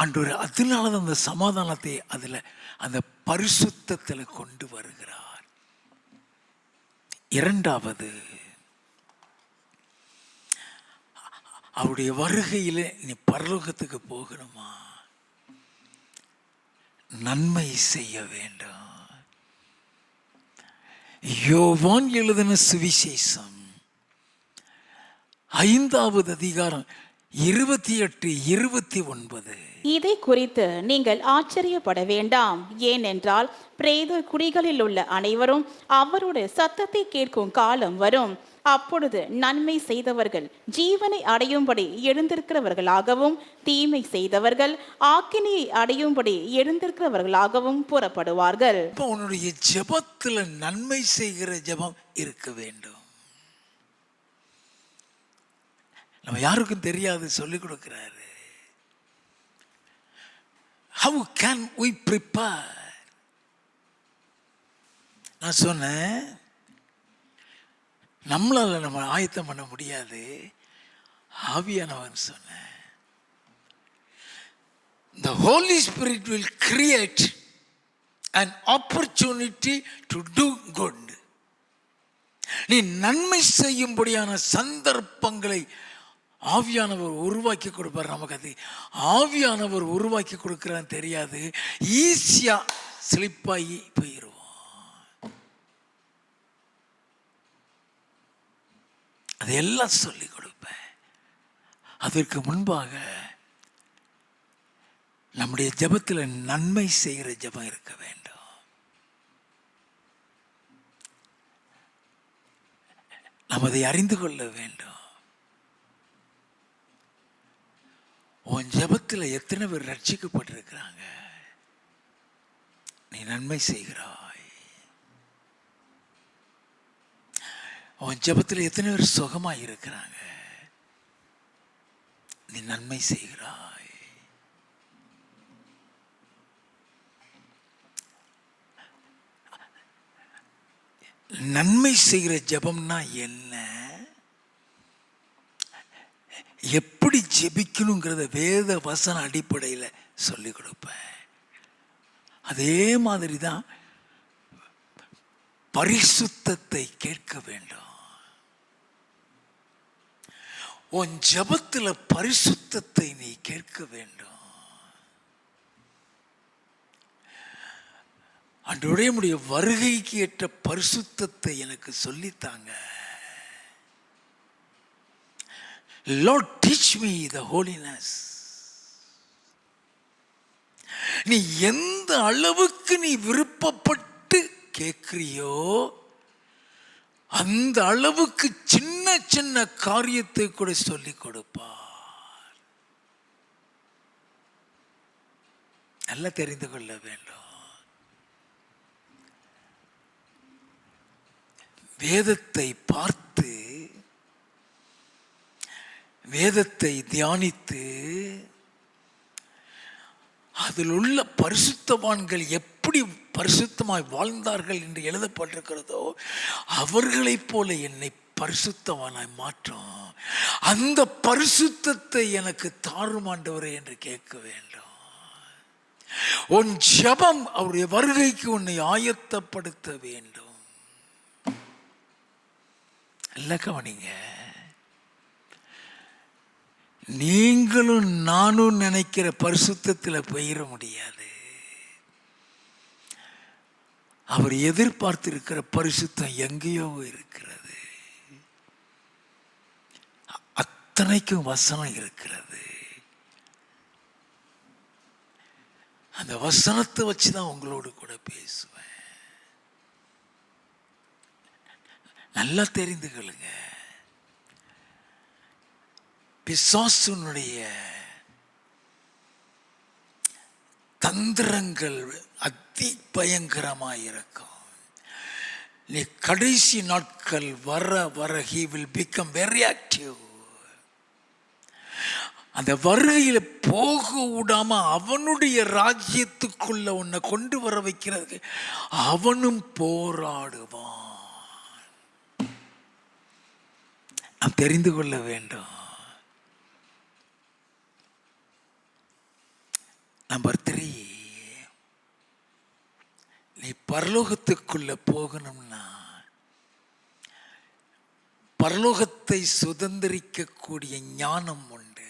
Speaker 1: ஆண்டவர் அதனால அந்த சமாதானத்தை அதில் அந்த பரிசுத்தத்தில் கொண்டு வருகிறார். 2வது, அவருடைய வருகையில் நீ பரலோகத்துக்கு போகணுமா, நன்மை செய்ய வேண்டும். யோவான் எழுதின சுவிசேஷம் 5வது அதிகாரம் 28, 29.
Speaker 2: இதை குறித்து நீங்கள் ஆச்சரியப்பட வேண்டாம். ஏனென்றால் பிரேத குடிகளில் உள்ள அனைவரும் அவருடைய சத்தத்தை கேட்கும் காலம் வரும். அப்பொழுது நன்மை செய்தவர்கள் ஜீவனை அடையும்படி எழுந்திருக்கிறவர்களாகவும் தீமை செய்தவர்கள் ஆக்கினியை அடையும்படி எழுந்திருக்கிறவர்களாகவும் புறப்படுவார்கள்.
Speaker 1: உன்னுடைய ஜெபத்தில் நன்மை செய்கிற ஜெபம் இருக்க வேண்டும். நம்ம யாருக்கும் தெரியாது, சொல்லிக் கொடுக்கிறாரு. How can we prepare? நான் சொன்னேன், நம்மளால நம்ம ஆயத்தம் பண்ண முடியாது, ஆவியானவன் சொன்னேன். The Holy Spirit will create an opportunity to do good. நீ நன்மை செய்யும்படியான சந்தர்ப்பங்களை ஆவியானவர் உருவாக்கி கொடுப்பார். நமக்கு அது ஆவியானவர் உருவாக்கி கொடுக்கிறான்னு தெரியாது, ஈஸியா ஸ்லிப்பாகி போயிடுவோம். அதையெல்லாம் சொல்லிக் கொடுப்பேன். அதற்கு முன்பாக நம்முடைய ஜெபத்தில் நன்மை செய்கிற ஜெபம் இருக்க வேண்டும். நாம் அதை அறிந்து கொள்ள வேண்டும். உன் ஜெபத்தில் எத்தனை பேர் ரட்சிக்கப்பட்டிருக்கிறாங்க? நீ நன்மை செய்கிறாய். உன் ஜெபத்தில் எத்தனை பேர் சுகமாய் இருக்கிறாங்க? நீ நன்மை செய்கிறாய். நன்மை செய்கிற ஜெபம்னா என்ன, எப்படி ஜெபிக்கணுங்கிறத வேத வசன அடிப்படையில் சொல்லிக் கொடுப்பேன். அதே மாதிரி தான் பரிசுத்தத்தை கேட்க வேண்டும். உன் ஜெபத்தில் பரிசுத்தத்தை நீ கேட்க வேண்டும். ஆண்டவருடைய வருகைக்கு ஏற்ற பரிசுத்தத்தை எனக்கு சொல்லித்தாங்க. Lord, teach me the holiness. நீ எந்த அளவுக்கு நீ விருப்பப்பட்டு கேட்கிறியோ அந்த அளவுக்கு சின்ன சின்ன காரியத்தை கூட சொல்லிக் கொடுப்பார். நல்லா தெரிந்து கொள்ள வேண்டும். வேதத்தை பார்த்து, வேதத்தை தியானித்து, அதில் உள்ள பரிசுத்தவான்கள் எப்படி பரிசுத்தமாய் வாழ்ந்தார்கள் என்று எழுதப்பட்டிருக்கிறதோ அவர்களைப் போல என்னை பரிசுத்தவானாய் மாற்றும். அந்த பரிசுத்தத்தை எனக்கு தாரும் ஆண்டவரே என்று கேட்க வேண்டும். உன் ஜெபம் அவருடைய வருகைக்கு உன்னை ஆயத்தப்படுத்த வேண்டும். நல்ல கவனிங்க. நீங்களும் நானும் நினைக்கிற பரிசுத்தத்தில் போயிட முடியாது. அவர் எதிர்பார்த்திருக்கிற பரிசுத்தம் எங்கேயோ இருக்கிறது. அத்தனைக்கும் வசனம் இருக்கிறது. அந்த வசனத்தை வச்சுதான் உங்களோடு கூட பேசுவேன். நல்லா தெரிந்து கொள்ளுங்க. பிசாசுனுடைய தந்திரங்கள் அதி பயங்கரமாயிருக்கும். நீ கடைசி நாட்கள் வர வர he will become very active. அந்த வருகையில் போக விடாம அவனுடைய ராஜ்யத்துக்குள்ள உன்னை கொண்டு வர வைக்கிறதுக்கு அவனும் போராடுவான். நாம் தெரிந்து கொள்ள வேண்டும். நம்பர் 3, நீ பரலோகத்துக்குள்ள போகணும்னா பரலோகத்தை சுதந்திரிக்கக்கூடிய ஞானம் உண்டு.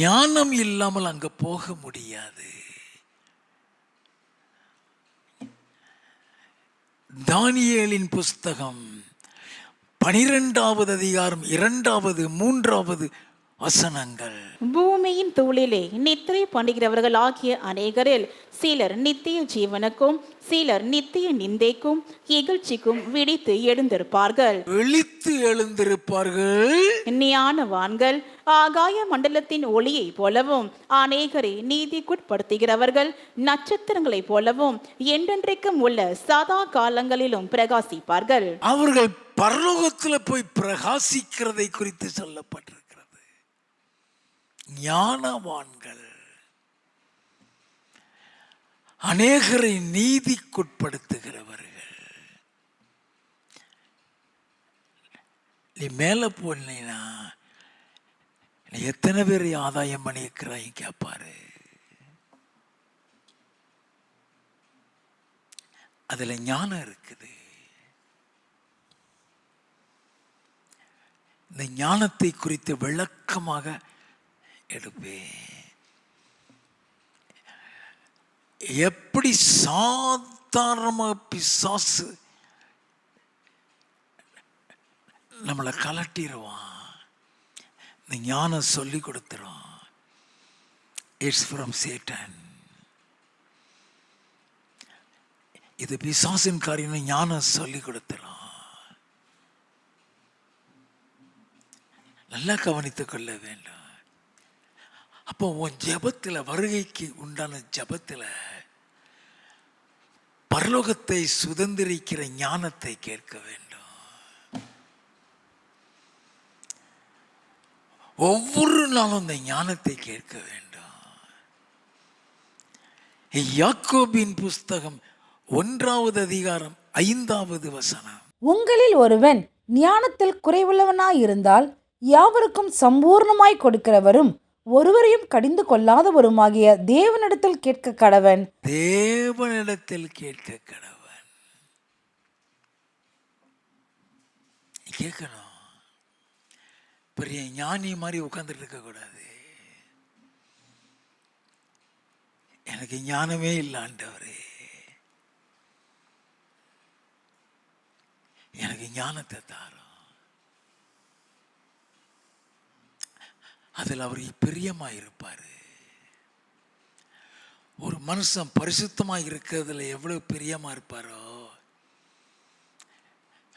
Speaker 1: ஞானம் இல்லாமல் அங்க போக முடியாது. தானியேலின் புஸ்தகம் 12வது அதிகாரம் 2வது 3வது வசனங்கள்.
Speaker 2: பூமியின் தூளிலே நித்திரை பண்ணுகிறவர்கள் ஆகிய அநேகரில் சிலர் நித்திய ஜீவனுக்கும் சிலர் நித்திய நிந்தைக்கும் இகழ்ச்சிக்கும் விழித்து எழுந்திருப்பார்கள்.
Speaker 1: விழித்து எழுந்திருப்பார்கள்.
Speaker 2: ஞானவான்கள் ஆகாய மண்டலத்தின் ஒளியை போலவும் அநேகரை நீதிக்குட்படுத்துகிறவர்கள் நட்சத்திரங்களைப் போலவும் என்றென்றைக்கும் உள்ள சதா காலங்களிலும் பிரகாசிப்பார்கள்.
Speaker 1: அவர்கள் பரலோகத்தில் போய் பிரகாசிக்கிறதை குறித்து சொல்லப்பட்டிருக்கிறது. ஞானவான்கள் அநேகரை நீதிக்குட்படுத்துகிறவர்கள். நீ மேல போனா நீ எத்தனை பேரை ஆதாயம் பண்ணியிருக்கிறாய் கேட்பாரு. அதுல ஞானம் இருக்குது. இந்த ஞானத்தை குறித்து விளக்கமாக எடுப்பேன். எப்படி சாதாரணமாக பிசாசு நம்மளை கலட்டிடுவான், இந்த ஞானம் சொல்லி கொடுத்துரும். It's from Satan. இது பிசாசின் காரியம். ஞானம் சொல்லி கொடுத்துரும். நல்லா கவனித்துக் கொள்ள வேண்டும். அப்போ உன் ஜபத்தில், வருகைக்கு உண்டான ஜபத்தில் பரலோகத்தை சுதந்திரிக்கிற ஞானத்தை கேட்க வேண்டும். ஒவ்வொரு நாளும் இந்த ஞானத்தை கேட்க வேண்டும். யாக்கோபின் புஸ்தகம் 1வது அதிகாரம் 5வது வசனம்.
Speaker 3: உங்களில் ஒருவன் ஞானத்தில் குறைவுள்ளவனாயிருந்தால் யாவருக்கும் சம்பூர்ணமாய் கொடுக்கிறவரும் ஒருவரையும் கடிந்து கொள்ளாதவருமாகிய தேவனிடத்தில் கேட்க கடவன்.
Speaker 1: தேவனிடத்தில் கேட்க கடவன். கேட்கணும். பெரிய ஞானி மாதிரி உட்கார்ந்துட்டு இருக்க கூடாது. எனக்கு ஞானமே இல்லை ஆண்டவரே, எனக்கு ஞானத்தை தாரும். அதில் அவர் பிரியமாக இருப்பார். ஒரு மனுஷன் பரிசுத்தமாக இருக்கிறதுல எவ்வளவு பிரியமாக இருப்பாரோ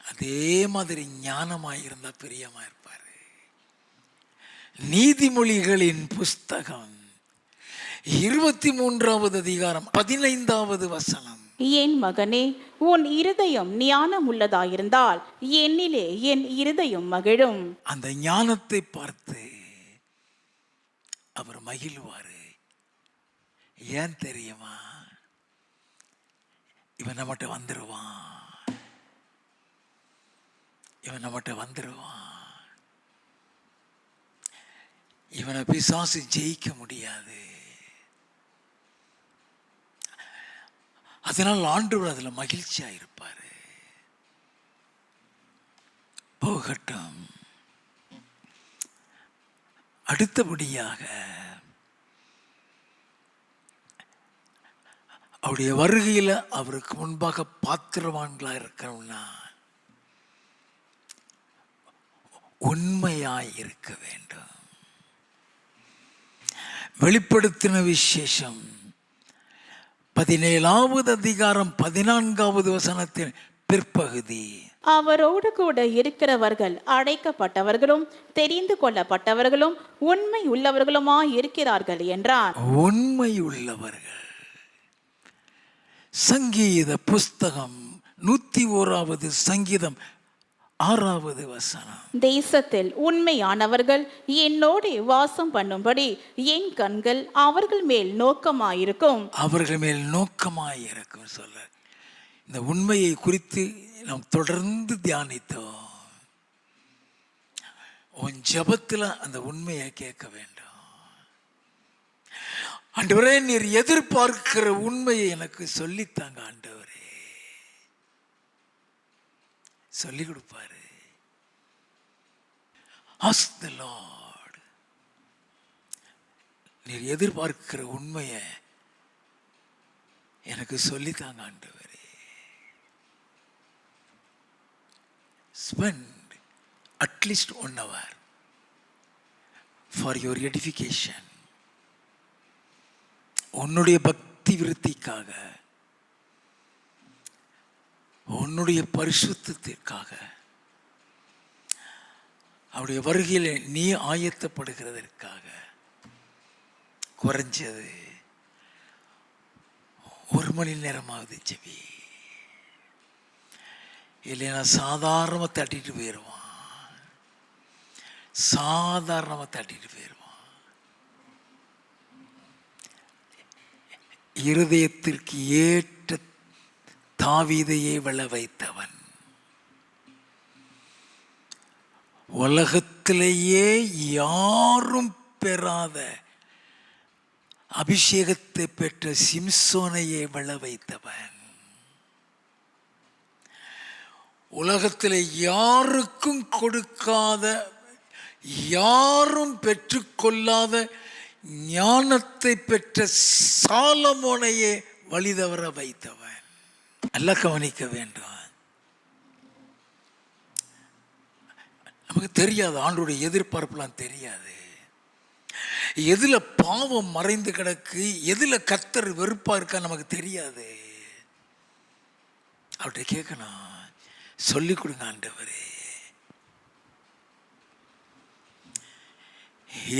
Speaker 1: அதே மாதிரி ஞானமாக இருந்தால் பிரியமாக இருப்பார். நீதிமொழிகளின் புஸ்தகம் 23வது அதிகாரம் 15வது வசனம்.
Speaker 2: என் மகனே, உன் இருதயம் ஞானம் உள்ளதாயிருந்தால் என்னிலே என் இருதயம் மகிழும்.
Speaker 1: அந்த ஞானத்தை பார்த்து அவர் மகிழ்வாரு. ஏன் தெரியுமா? இவன் நம்மகிட்ட வந்துடுவான், இவன் நம்மகிட்ட வந்துடுவான். இவனை பிசாசு ஜெயிக்க முடியாது. அதனால் ஆண்டவர் அதுல மகிழ்ச்சியா இருப்பாரு. போகட்டும். அடுத்தபடியாக அவருடைய வருகையில அவருக்கு முன்பாக பாத்திரவான்களா இருக்கணும்னா உண்மையாய் இருக்க வேண்டும். வெளிப்படுத்தின விசேஷம் 17வது அதிகாரம் 14வது வசனத்தின் பிற்பகுதி.
Speaker 2: அவரோடு கூட இருக்கிறவர்கள் அழைக்கப்பட்டவர்களும் தெரிந்து கொள்ளப்பட்டவர்களும் உண்மை உள்ளவர்களுமாய் இருக்கிறார்கள் என்றார்.
Speaker 1: உண்மை உள்ளவர்கள். சங்கீத புஸ்தகம் 101வது சங்கீதம் 6வது வசனம்.
Speaker 2: தேசத்தில் உண்மையானவர்கள் என்னோடு வாசம் பண்ணும்படி என் கண்கள் அவர்கள் மேல் நோக்கமாயிருக்கும்.
Speaker 1: அவர்கள் மேல் நோக்கமாயிருக்கும் சொல்ல. இந்த உண்மையை குறித்து நாம் தொடர்ந்து தியானித்தோம். உன் ஜபத்தில் அந்த உண்மையை கேட்க வேண்டும். ஆண்டவரே, நீர் எதிர்பார்க்கிற உண்மையை எனக்கு சொல்லித்தாங்க ஆண்டவரே. சொல்லி கொடுப்பாரு. Ask the Lord. நீர் எதிர்பார்க்கிற உண்மையை எனக்கு சொல்லித்தாங்க ஆண்டவரே. Spend at least 1 hour for your edification, உன்னுடைய பக்தி விருத்திக்காக, உன்னுடைய பரிசுத்தத்திற்காக, அவருடைய வருகையில் நீ ஆயத்தப்படுகிறதற்காக குறைஞ்சது 1 மணி நேரமாவது ஜெபி. இல்லைன்னா சாதாரணமாக தட்டிட்டு போயிடுவான், சாதாரணமாக தட்டிட்டு போயிடுவான். இருதயத்திற்கு ஏற்ற தாவீதையே விழ வைத்தவன், உலகத்திலேயே யாரும் பெறாத அபிஷேகத்தை பெற்ற சிம்சோனையே விழ வைத்தவன், உலகத்தில் யாருக்கும் கொடுக்காத, யாரும் பெற்றுக்கொள்ளாத ஞானத்தை பெற்ற சாலமோனையே வழிதவற வைத்தவன். நல்லா கவனிக்க வேண்டும். நமக்கு தெரியாது, ஆண்டோடைய எதிர்பார்ப்புலாம் தெரியாது. எதுல பாவம் மறைந்து கிடக்கு, எதுல கர்த்தர் வெறுப்பா இருக்கா நமக்கு தெரியாது. அவர்கிட்ட கேட்கணும், சொல்லிக் கொடுங்க ஆண்டவரே,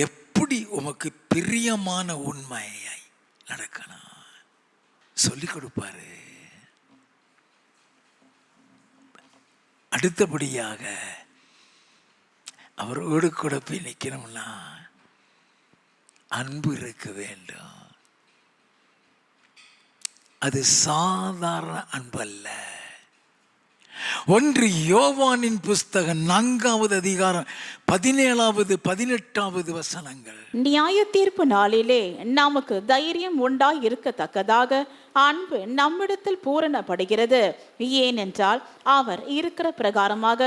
Speaker 1: எப்படி உமக்கு பிரியமான உண்மையை நடக்கணும் சொல்லிக் கொடுப்பாரு. அடுத்தபடியாக அவரோடு கூட போய் நிற்கணும்னா அன்பு இருக்க வேண்டும். அது சாதாரண அன்பு அல்ல. 1 யோவானின் புஸ்தகம் 4வது அதிகாரம் 17வது 18வது வசனங்கள்.
Speaker 2: நியாய தீர்ப்பு நாளிலே நமக்கு தைரியம் உண்டாய் இருக்கத்தக்கதாக அன்பு நம்மிடத்தில் பூரணப்படுகிறது. ஏனென்றால் அவர் இருக்கிற பிரகாரமாக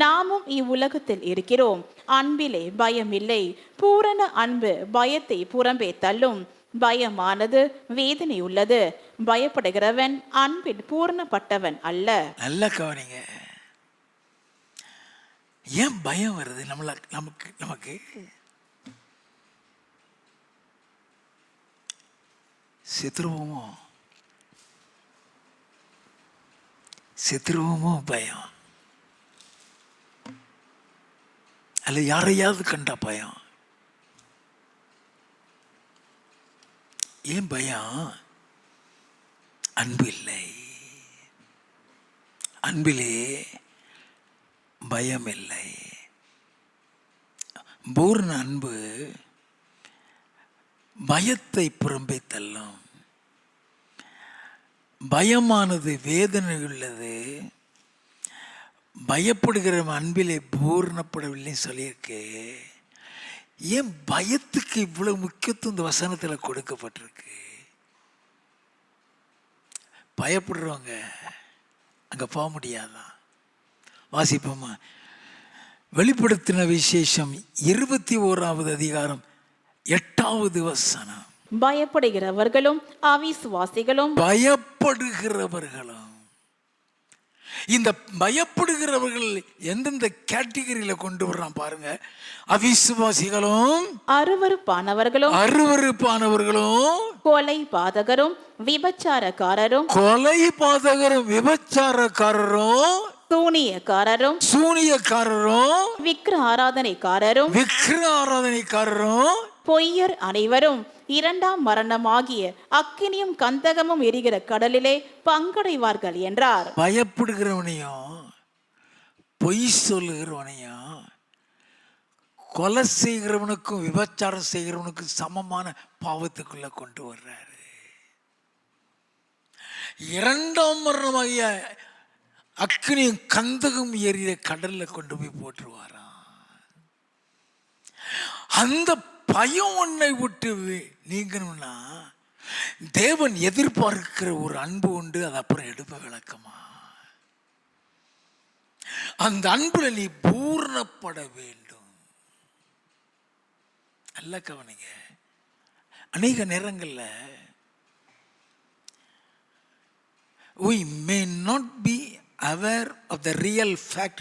Speaker 2: நாமும் இவ்வுலகத்தில் இருக்கிறோம். அன்பிலே பயமில்லை. பூரண அன்பு பயத்தை புறம்பே தள்ளும். பயமானது வேதனை உள்ளது. பயப்படுகிறவன் அன்பில் பூரணப்பட்டவன் அல்ல.
Speaker 1: நல்ல கவனிங்க. ஏன் பயம் வருது நமக்கு? செத்துருவோமோ பயம், அல்ல யாரையாவது கண்டா பயம். ஏன் பயம்? அன்பு இல்லை. அன்பிலே பயம் இல்லை. பூர்ண அன்பு பயத்தை புறம்பே தள்ளும். பயமானது வேதனை உள்ளது. பயப்படுகிற அன்பிலே பூர்ணப்படவில்லை சொல்லியிருக்கு. ஏன் பயத்துக்கு இவ்வளவு முக்கியத்துவம் இந்த வசனத்தில் கொடுக்கப்பட்டிருக்கு? பயப்படுறவங்க அங்கே போக முடியாதான்? வாசிப்போமா? வெளிப்படுத்தின விசேஷம் 21வது அதிகாரம் 8வது வசனம்.
Speaker 2: பயப்படுகிறவர்களும் அவிசுவாசிகளும்.
Speaker 1: பயப்படுகிறவர்களும். இந்த பயப்படுகிறவர்கள் எந்தெந்த கேட்டகரியில கொண்டு வர்றான் பாருங்க. அவிசுவாசிகளும்,
Speaker 2: அருவருப்பானவர்களும், கொலை பாதகரும், விபச்சாரக்காரரும், சூனியக்காரரும், விக்கிர ஆராதனைக்காரரும், பொய்யர் அனைவரும் 2ஆம் மரணமாகிய அக்கினியும் கந்தகமும் எரிகிற கடலிலே பங்கடைவார்கள் என்றார்.
Speaker 1: பயப்படுகிறவனையும் பொய் சொல்லுகிறவனையும் கொலை செய்கிறவனுக்கும் விபச்சாரம் செய்கிறவனுக்கும் சமமான பாவத்துக்குள்ள கொண்டு வர்றாரு. 2ஆம் மரணமாகிய அக்கினியும் கந்தகம் எரிகிற கடல்ல கொண்டு போய் போட்டுருவாராம். அந்த பயம் உன்னை விட்டு நீங்கணும்னா தேவன் எதிர்பார்க்கிற ஒரு அன்பு உண்டு. அது அப்புறம் எடுப்ப விளக்கமா. அந்த அன்புல நீ பூர்ணப்பட வேண்டும். நல்ல கவனிங்க. அநேக நேரங்கள்ல we may not be aware of the real fact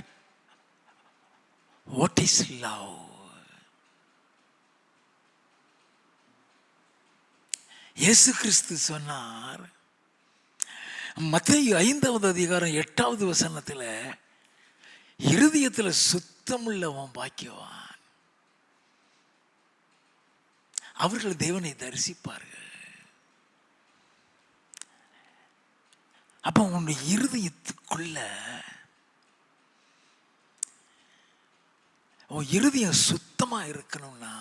Speaker 1: what is love. இயேசு கிறிஸ்து சொன்னார், மத்தேயு 5வது அதிகாரம் 8வது வசனத்தில், இருதயத்தில் சுத்தமுள்ளவன் பாக்கியவான், அவர்கள் தேவனை தரிசிப்பார்கள். அப்போ உன் இருதயத்துக்குள்ள உன் இருதயம் சுத்தமா இருக்கணும்னா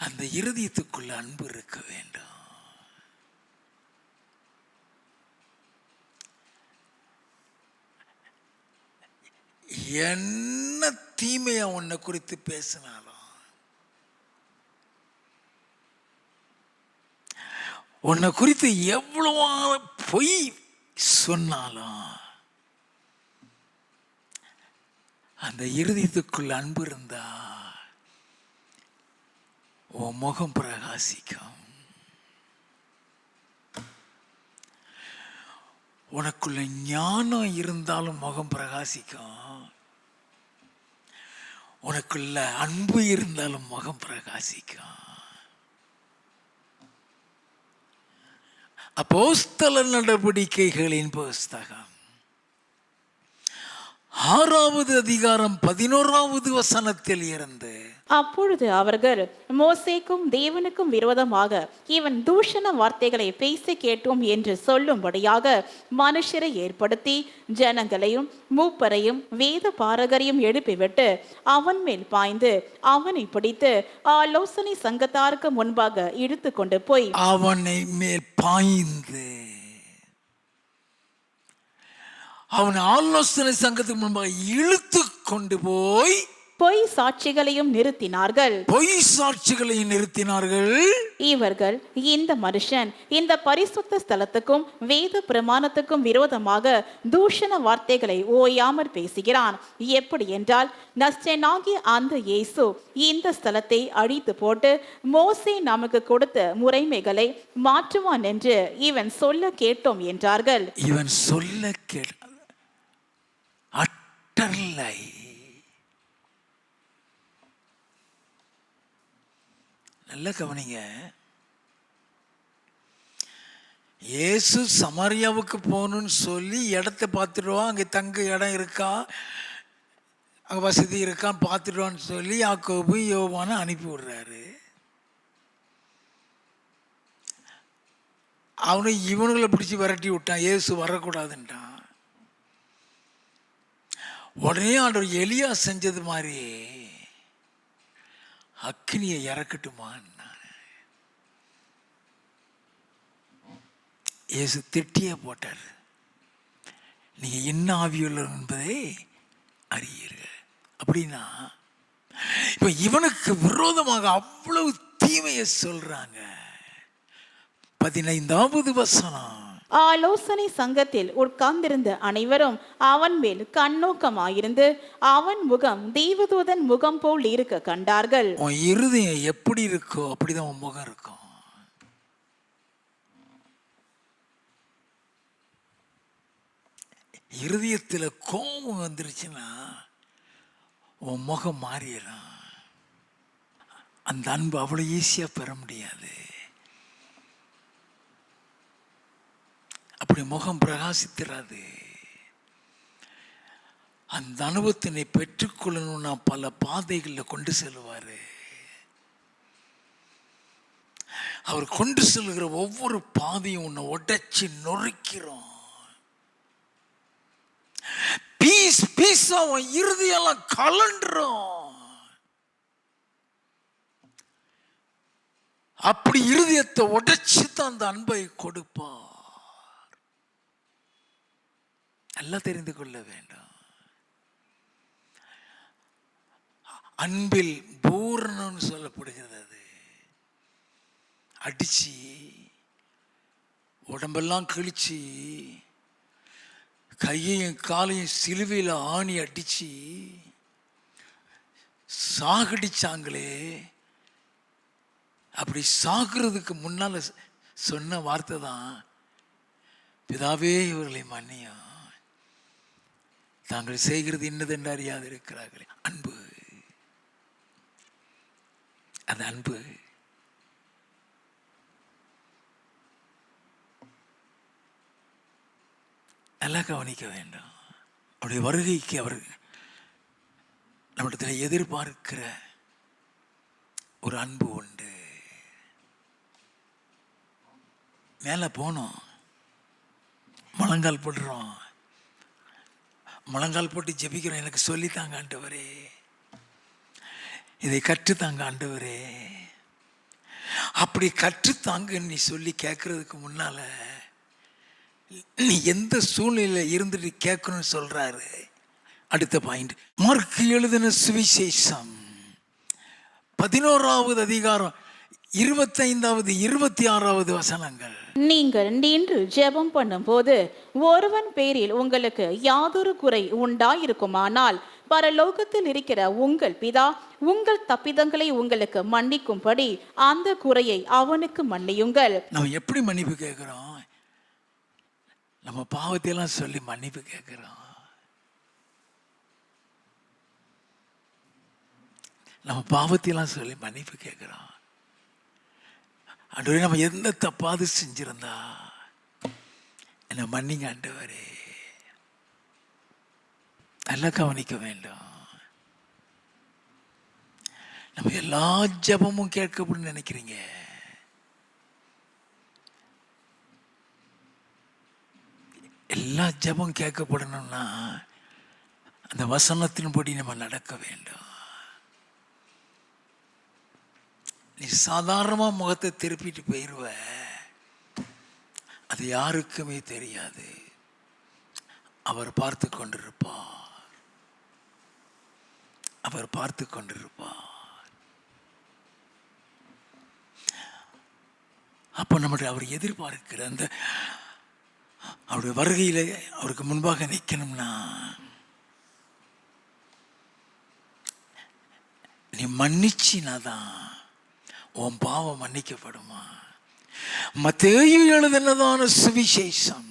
Speaker 1: அந்த இருதயத்துக்குள்ள அன்பு இருக்க வேண்டும். என்ன தீமையா உன்னை குறித்து பேசினாலும், உன்னை குறித்து எவ்வளவா பொய் சொன்னாலும், அந்த இருதயத்துக்குள்ள அன்பு இருந்தா உன் முகம் பிரகாசிக்கும். உனக்குள்ள ஞானம் இருந்தாலும் முகம் பிரகாசிக்கும். உனக்குள்ள அன்பு இருந்தாலும் முகம் பிரகாசிக்கும். அப்போஸ்தல நடவடிக்கைகளின் புஸ்தகம் 6வது அதிகாரம் 11வது வசனத்தில் இருந்து,
Speaker 2: அப்பொழுது அவர்கள், மோசேக்கும் தேவனுக்கும் விரோதமாக இவன் தூஷண வார்த்தைகளை பேச கேட்டோம் என்று சொல்லும்படியாக மனுஷரை ஏற்படுத்தி ஜனங்களையும் மூப்பரையும் வேத பாரகரையும் எழுப்பிவிட்டு அவன் மேல் பாய்ந்து அவனை பிடித்து ஆலோசனை சங்கத்தாருக்கு முன்பாக இழுத்து கொண்டு போய்,
Speaker 1: அவனை மேல் பாய்ந்து அவன் ஆலோசனை சங்கத்துக்கு முன்பாக இழுத்து கொண்டு போய்
Speaker 2: பொய் சாட்சிகளையும் நிறுத்தினார்கள்.
Speaker 1: பொய் சாட்சிகளையும் நிறுத்தினார்கள்.
Speaker 2: இவர்கள், இந்த மனுஷன் இந்த பரிசுத்த ஸ்தலத்துக்கும் வேத பிரமாணத்துக்கும் விரோதமாக தூஷண வார்த்தைகளை ஓயாமற் பேசுகிறான். எப்படி என்றால், நஸ்ரேயனாகிய அந்த இயேசு இந்த ஸ்தலத்தை அழித்து போட்டு மோசே நமக்கு கொடுத்த முறைமைகளை மாற்றுவான் என்று இவன் சொல்ல கேட்டோம் என்றார்கள்.
Speaker 1: இவன் சொல்ல கேட்ட அட்டர்லை. நல்ல கவனிங்க. இயேசு சமாரியாவுக்கு போகணும்னு சொல்லி இடத்த பார்த்துடுவான், அங்கே தங்க இடம் இருக்கா, அங்கே வசதி இருக்கான்னு பார்த்துடுவான்னு சொல்லி யாக்கோபு யோவானை அனுப்பி விடுறாரு. அவனை இவனுங்களை பிடிச்சி விரட்டி விட்டான், இயேசு வரக்கூடாதுன்ட்டான். உடனே ஆண்டவர் எலியா செஞ்சது மாதிரி அக்னியை இறக்கட்டுமான். இயேசு திட்டியே போட்டார், நீங்க என்ன ஆவியுள்ளவர் என்பதை அறியீர்கள். அப்படின்னா இப்ப இவனுக்கு விரோதமாக அவ்வளவு தீமையை சொல்றாங்க. 15வது வசனம்,
Speaker 2: ஆலோசனை சங்கத்தில் உட்கார்ந்திருந்த அனைவரும் அவன் மேல் கண்ணோக்கமாயிருந்து அவன் முகம் தேவதூதன் முகம் போல் இருக்க கண்டார்கள்.
Speaker 1: உன் இருதயம் எப்படி இருக்கோ அப்படிதான் உன் முகம் இருக்கும். இருதயத்தில் கோபம் வந்துருச்சுன்னா உன் முகம் மாறிடும். அந்த அன்பு அவ்வளோ ஈஸியாக பெற முடியாது. அப்படி முகம் பிரகாசித்திராது. அந்த அனுபவத்தினை பெற்றுக்கொள்ளணும்னா பல பாதைகளில் கொண்டு செல்வார். அவர் கொண்டு செல்கிற ஒவ்வொரு பாதையும் உன்னை உடைச்சி நொறுக்கிறோம். பீஸ் பீஸா உன் இறுதியெல்லாம் கலண்டுரும். அப்படி இருதயத்தை உடைச்சு தான் அந்த அன்பை கொடுப்பார். நல்லா தெரிந்து கொள்ள வேண்டும். அன்பில் பூரணம்னு சொல்லப்படுகிறது. அது அடிச்சு உடம்பெல்லாம் கிழிச்சு கையையும் காலையும் சிலுவையில் ஆணி அடிச்சு சாகடிச்சாங்களே, அப்படி சாகிறதுக்கு முன்னால சொன்ன வார்த்தை தான், பிதாவே இவர்களை மன்னியும், தாங்கள் செய்கிறது இன்னதென்று அறியாது இருக்கிறார்களே. அன்பு, அந்த அன்பு நல்லா கவனிக்க வேண்டும். அவருடைய வருகைக்கு அவர் நம்மிடத்தில் எதிர்பார்க்கிற ஒரு அன்பு உண்டு. மேலே போனோம், முழங்கால் போடுறோம், முழங்கால் போட்டு ஜெபிக்கிறோம், எனக்கு சொல்லித்தாங்க ஆண்டவரே, இதை கற்றுத்தாங்க ஆண்டவரே. அப்படி கற்றுத்தாங்கன்னு நீ சொல்லி கேட்கறதுக்கு முன்னால நீ எந்த சூழ்நிலையில் இருந்துட்டு கேட்கணும்னு சொல்றாரு. அடுத்த பாயிண்ட், மார்க் எழுதின சுவிசேஷம் 11வது அதிகாரம் 25வது 26வது வசனங்கள்.
Speaker 2: நீங்கள் நின்று ஜெபம் பண்ணும்போது ஒருவன் பேரில் உங்களுக்கு யாதொரு குறை உண்டாயிருக்குமானால் பரலோகத்தில் இருக்கிற உங்கள் பிதா உங்கள் தப்பிதங்களை உங்களுக்கு மன்னிக்கும்படி அந்த குறையை அவனுக்கு மன்னியுங்கள்.
Speaker 1: நம்ம எப்படி மன்னிப்பு கேட்கிறோம்? நம்ம பாவத்தையெல்லாம் சொல்லி மன்னிப்பு கேட்கிறோம். நம்ம பாவத்தையெல்லாம் சொல்லி மன்னிப்பு கேட்கிறோம். ஆண்டவரே, நம்ம எந்த தப்பாவது செஞ்சிருந்தா என்னை மன்னிங்க ஆண்டவரே. நல்லா கவனிக்க வேண்டும். நம்ம எல்லா ஜெபமும் கேட்கப்படும் நினைக்கிறீங்க. எல்லா ஜெபம் கேட்கப்படணும்னா அந்த வசனத்தின்படி நம்ம நடக்க வேண்டும். நீ சாதாரணமாக முகத்தை திருப்பிட்டு போயிடுவ, அது யாருக்குமே தெரியாது. அவர் பார்த்து கொண்டிருப்பார், அவர் பார்த்து கொண்டிருப்பார். அப்போ நம்முடைய அவர் எதிர்பார்க்கிற அந்த அவருடைய வருகையில் அவருக்கு முன்பாக நிற்கணும்னா நீ மன்னிச்சினாதான் உன் பாவம் மன்னிக்கப்படுமா. மத்தேயு எழுதினதான சுவிசேஷம்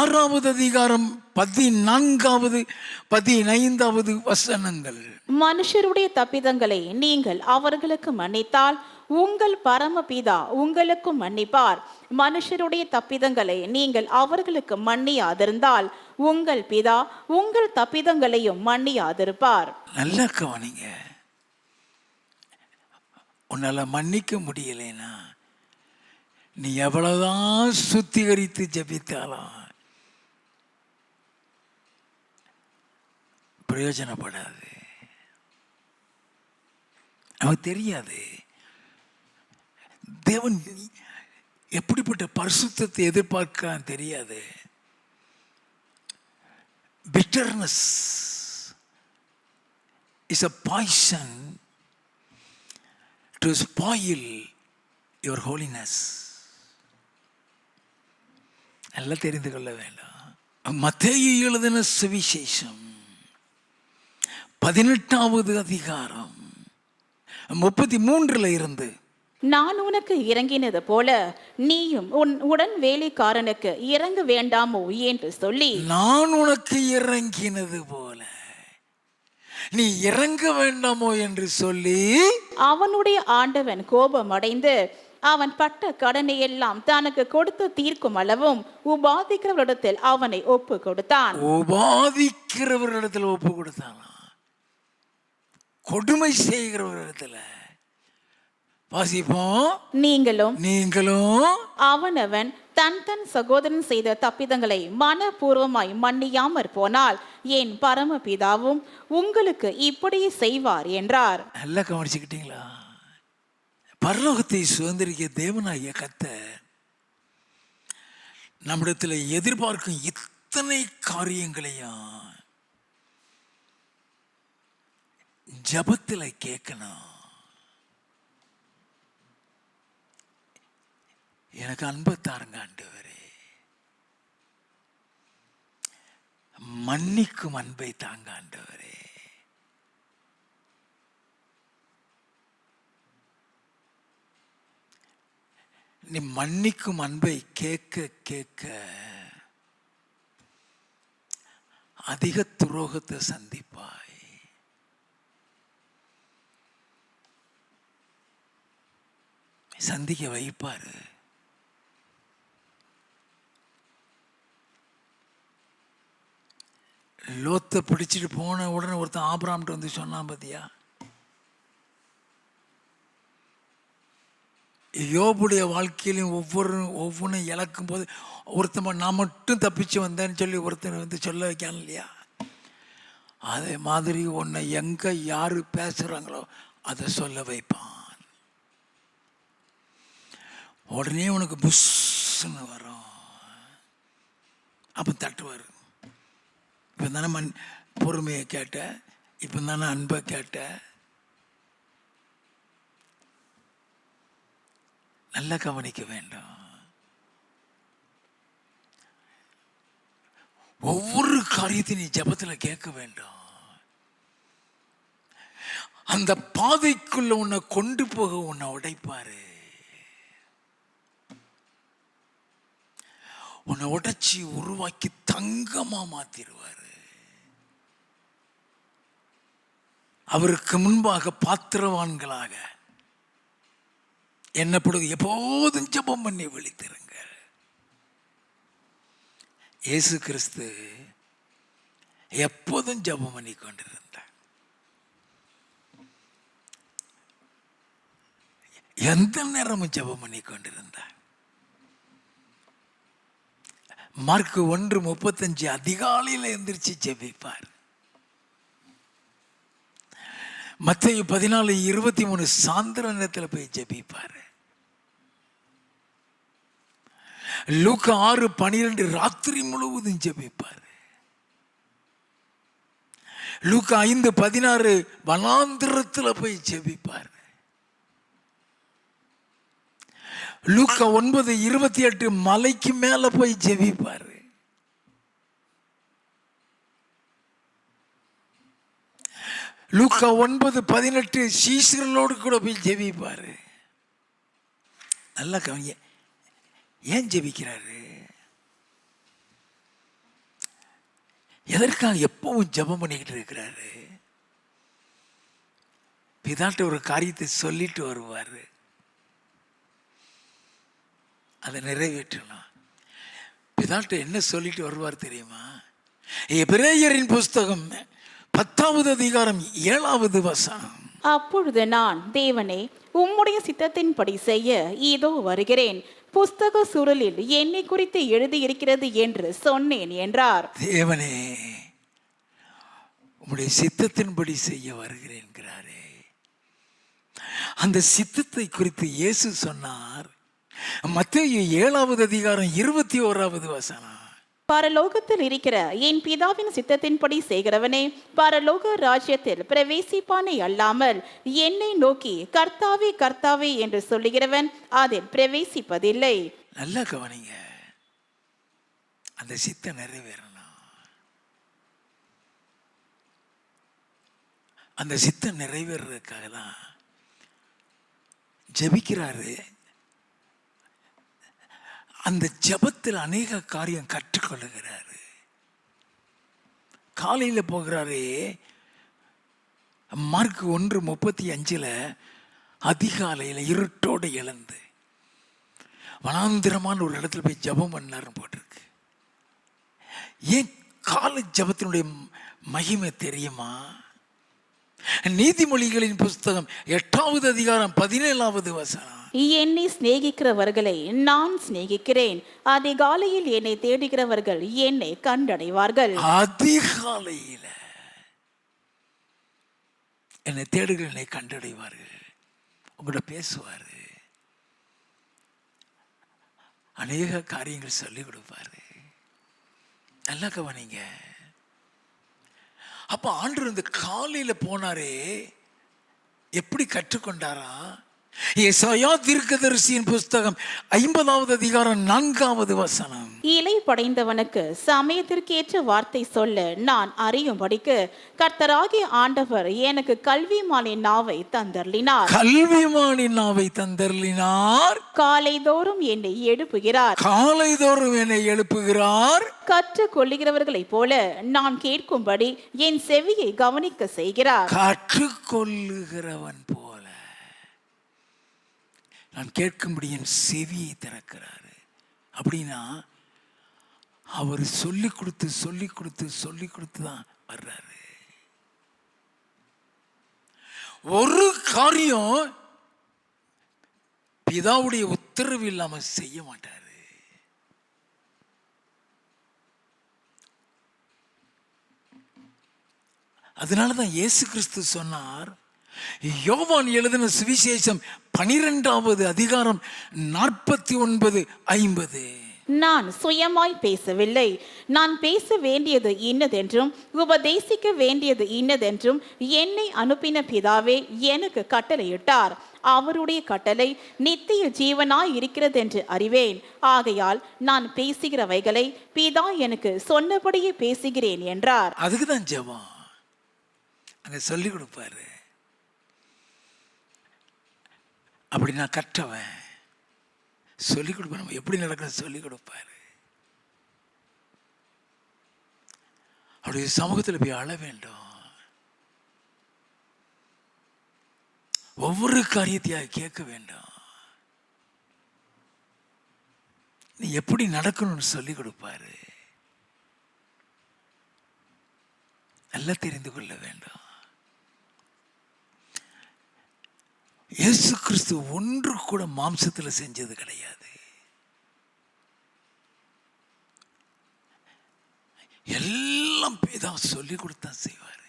Speaker 1: 6வது அதிகாரம் 14வது 15வது வசனங்கள்.
Speaker 2: மனுஷருடைய தப்பிதங்களை நீங்கள் அவர்களுக்கு மன்னித்தால் உங்கள் பரமபிதா உங்களுக்கு மன்னிப்பார். மனுஷருடைய தப்பிதங்களை நீங்கள் அவர்களுக்கு மன்னியாதிருந்தால் உங்கள் பிதா உங்கள் தப்பிதங்களையும் மன்னியாதிருப்பார்.
Speaker 1: நல்லா கவனிங்க. உன்னால மன்னிக்க முடியலைன்னா நீ எவ்வளவுதான் சுத்திகரித்து ஜெபித்தாலும் பிரயோஜனப்படாது. நமக்கு தெரியாது தேவன் எப்படிப்பட்ட பரிசுத்தத்தை எதிர்பார்க்கிறான் தெரியாது. Bitterness is a poison to spoil your holiness. எல்லாம் தெரிந்து கொள்ள வேண்டாம். மத்தேயு எழுதின சுவிசேஷம் 18வது அதிகாரம் 33 இருந்து,
Speaker 2: நான் உனக்கு இறங்கினது போல நீயும் உன் உடன் வேலைக்காரனுக்கு இறங்க வேண்டாமோ என்று சொல்லி.
Speaker 1: நான் உனக்கு இறங்கினது போல நீ இறங்க வேண்டாமோ என்று சொல்லி
Speaker 2: அவனுடைய ஆண்டவன் கோபம் அடைந்து அவன் பட்ட கடனை எல்லாம் தனக்கு கொடுத்து தீர்க்கும் அளவும் உபாதிக்கிறவரிடத்தில் அவனை ஒப்பு கொடுத்தான்.
Speaker 1: உபாதிக்கிறவரிடத்தில் ஒப்பு கொடுத்தானா? கொடுமை செய்கிறவரிடத்துல. வாசிப்போம். நீங்களும்
Speaker 2: அவனவன் தன் தன் சகோதரன் செய்த தப்பிதங்களை மனப்பூர்வமாய் மன்னியாமற் போனால் என் பரமபிதாவும் உங்களுக்கு இப்படியே செய்வார் என்றார்.
Speaker 1: நல்லா கவனிச்சுக்கிட்டீங்களா? பரலோகத்தை சுதந்திரிக்க தேவனாகிய கர்த்தர் நம்மிடத்தில் எதிர்பார்க்கும் இத்தனை காரியங்களையும் ஜபத்தில் கேட்கணும். எனக்கு அன்பை தாருங்க ஆண்டவரே, மன்னிக்கும் அன்பை தாங்க ஆண்டவரே. நீ மன்னிக்கும் அன்பை கேட்க கேட்க அதிக துரோகத்தை சந்திப்பாய். சந்திக்க வைப்பாரு. லோத்தை பிடிச்சிட்டு போன உடனே ஒருத்தன் ஆபிரகாம்கிட்ட வந்து சொன்னான் பார்த்தியா, யோபுடைய வாழ்க்கையிலையும் ஒவ்வொன்றும் இழக்கும் போது ஒருத்தன் நான் மட்டும் தப்பிச்சு வந்தேன்னு சொல்லி ஒருத்தன் வந்து சொல்ல வைக்கான் இல்லையா, அதே மாதிரி உன்னை எங்கே யார் பேசுகிறாங்களோ அதை சொல்ல வைப்பான். உடனே உனக்கு புஷ்ன்னு வரும். அப்போ தட்டுவார். இப்போ தானே பொறுமையை கேட்ட, இப்போ தானே அன்பை கேட்ட, நல்லா கவனிக்க வேண்டும். ஒவ்வொரு காரியத்தையும் நீ ஜெபத்தில் கேட்க வேண்டும். அந்த பாதைக்குள்ள உன்னை கொண்டு போக உன்னை உடைப்பாரு. உன்னை உடைச்சி உருவாக்கி தங்கமா மாத்திருவாரு. அவருக்கு முன்பாக பாத்திரவான்களாக என்னப்படுது. எப்போதும் ஜெபம் பண்ணி விழித்திருங்க. இயேசு கிறிஸ்து எப்போதும் ஜெபம் பண்ணி கொண்டிருந்தார். எந்த நேரமும் ஜெபம் பண்ணி கொண்டிருந்தார். மார்க் 1:35 அதிகாலையில் எந்திரிச்சு ஜெபிப்பார். மத்தேயு 14:23 சாயந்தர நேரத்தில் போய் ஜெபிப்பார். லூக்கா 6:12 ராத்திரி முழுவதும் ஜெபிப்பார். லூக்கா 5:16 வனாந்திரத்தில் போய் ஜெபிப்பார். லூக்கா 9:28 மலைக்கு மேல போய் ஜெபிப்பார். லூக்கா 9:18 சீசர்களோடு கூட போய் ஜெபிப்பார். நல்லா கவனிங்க. ஏன் ஜெபிக்கிறாரு? எதற்காக எப்பவும் ஜெபம் பண்ணிக்கிட்டு இருக்கிறாரு? பிதாட்ட ஒரு காரியத்தை சொல்லிட்டு வருவார், அதை நிறைவேற்றலாம். பிதாட்ட என்ன சொல்லிட்டு வருவார் தெரியுமா? எபிரேயரின் புஸ்தகம் 10வது அதிகாரம் 7வது வசனம்.
Speaker 2: அப்பொழுது நான், தேவனே, உம்முடைய சித்தத்தின்படி செய்ய இதோ வருகிறேன், புஸ்தக சுருளில் என்னை குறித்து எழுதியிருக்கிறது என்று சொன்னேன் என்றார்.
Speaker 1: தேவனே, உம்முடைய சித்தத்தின்படி செய்ய வருகிறேன்கிறாரே. அந்த சித்தத்தை குறித்து இயேசு சொன்னார். மத்தேயு 7வது அதிகாரம் 21வது வசனம்.
Speaker 2: பரலோகத்தில் இருக்கிற என் பிதாவின் சித்தத்தின்படி செய்கிறவனே பரலோக ராஜ்யத்தில் பிரவேசிப்பானே அல்லாமல் என்னை நோக்கி கர்த்தாவே கர்த்தாவே என்று சொல்லுகிறவன் அதில் பிரவேசிப்பதில்லை.
Speaker 1: நல்லா கவனிங்க. அந்த சித்தம் நிறைவேறணும். அந்த சித்தம் நிறைவேறதுக்காக தான் ஜெபிக்கிறாரு. அந்த ஜெபத்தில் அநேக காரியம் கற்றுக்கொள்ளுகிறாரு. காலையில் போகிறாரே, மார்க் 1:35 அதிகாலையில் இருட்டோடு எழுந்து வனாந்திரமான ஒரு இடத்துல போய் ஜெபம் பண்ணாருன்னு போட்டிருக்கு. ஏன் காலை ஜெபத்தினுடைய மகிமை தெரியுமா? நீதிமொழிகளின் புஸ்தகம் 8வது அதிகாரம் 17வது வசனம்.
Speaker 2: என்னை சிநேகிக்கிறவர்களை நான் சிநேகிக்கிறேன், அதிகாலையில் என்னை தேடுகிறவர்கள் என்னை கண்டடைவார்கள்.
Speaker 1: அதிகாலையில் என்னை தேடுகிற என்னை கண்டடைவார்கள். உங்களோட பேசுவார், அநேக காரியங்கள் சொல்லிக் கொடுப்பாரு. நல்லா கவனிங்க. அப்ப ஆண்டவர் இந்த காலையில போனாரே, எப்படி கற்றுக்கொண்டாரா? ஏசாயா தீர்க்கதரிசியின் புஸ்தகம் 50வது அதிகாரம் 4வது வசனம்.
Speaker 2: இலை படைந்தவனுக்கு சமயத்திற்கேற்ற வார்த்தை சொல்ல நான் அறியும்படிக்கு கர்த்தராகிய ஆண்டவர் எனக்கு கல்விமானின் நாவை தந்தருளினார்.
Speaker 1: கல்விமானின் நாவை தந்தருளினார்.
Speaker 2: காலைதோறும் என்னை எழுப்புகிறார்.
Speaker 1: காலைதோறும் என்னை எழுப்புகிறார்.
Speaker 2: கற்றுக் கொள்ளுகிறவர்களைப் போல நான் கேட்கும்படி என் செவியை கவனிக்க செய்கிறார்.
Speaker 1: கற்றுக்கொள்ளுகிறவன் போல நான் கேட்கும்படி என் செவியை திறக்கிறாரு. அப்படின்னா அவர் சொல்லி கொடுத்து சொல்லி கொடுத்து சொல்லி கொடுத்து தான் வர்றாரு. ஒரு காரியம் பிதாவுடைய உத்தரவு இல்லாம செய்ய மாட்டாரு. அதனாலதான் இயேசு கிறிஸ்து சொன்னார், யோவான் எழுதின சுவிசேஷம் 12வது அதிகாரம் 49-50.
Speaker 2: நான் சுயமாய் பேசவில்லை, நான் பேச வேண்டியது இன்னதென்றும் உபதேசிக்க வேண்டியது இன்னதென்றும் என்னை அனுப்பின பிதாவே எனக்கு கட்டளையிட்டார். அவருடைய கட்டளை நித்திய ஜீவனாய் இருக்கிறதென்று அறிவேன். ஆகையால் நான் பேசுகிறவைகளை பிதா எனக்கு சொன்னபடியே பேசுகிறேன் என்றார்.
Speaker 1: அதுக்குதான் ஜெபம். அங்க சொல்லி கொடுப்பாரு. அப்படி நான் கற்றவன் சொல்லி கொடுப்பேன். நம்ம எப்படி நடக்கணும் சொல்லி கொடுப்பாரு. அவருடைய சமூகத்தில் போய் அழ வேண்டும். ஒவ்வொரு காரியத்தையாக கேட்க வேண்டும். நீ எப்படி நடக்கணும்னு சொல்லி கொடுப்பாரு. நல்லா தெரிந்து கொள்ள வேண்டும். இயேசு கிறிஸ்து ஒன்று கூட மாம்சத்தில் செஞ்சது கிடையாது. எல்லாம் பிதா சொல்லி கொடுத்தா செய்வார்.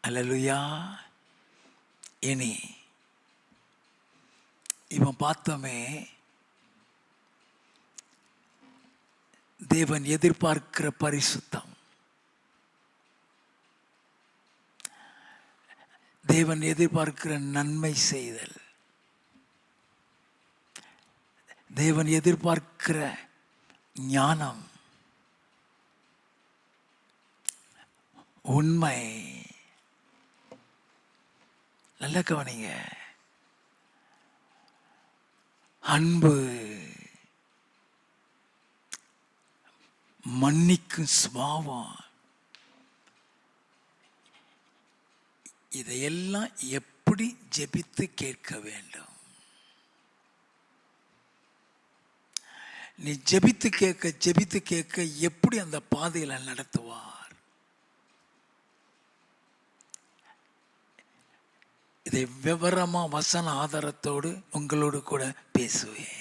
Speaker 1: அல்லேலூயா. இனி இவன் பார்த்தோமே, தேவன் எதிர்பார்க்கிற பரிசுத்தம், தேவன் எதிர்பார்க்கிற நன்மை செய்தல், தேவன் எதிர்பார்க்கிற ஞானம், உண்மை. நல்ல கவனிங்க. அன்பு, மன்னிக்கும் சுபாவம், இதையெல்லாம் எப்படி ஜெபித்து கேட்க வேண்டும்? நீ ஜெபித்து கேட்க எப்படி அந்த பாதையில நடத்துவார்? இதை விவரமா வசன ஆதாரத்தோடு உங்களோடு கூட பேசுவேன்.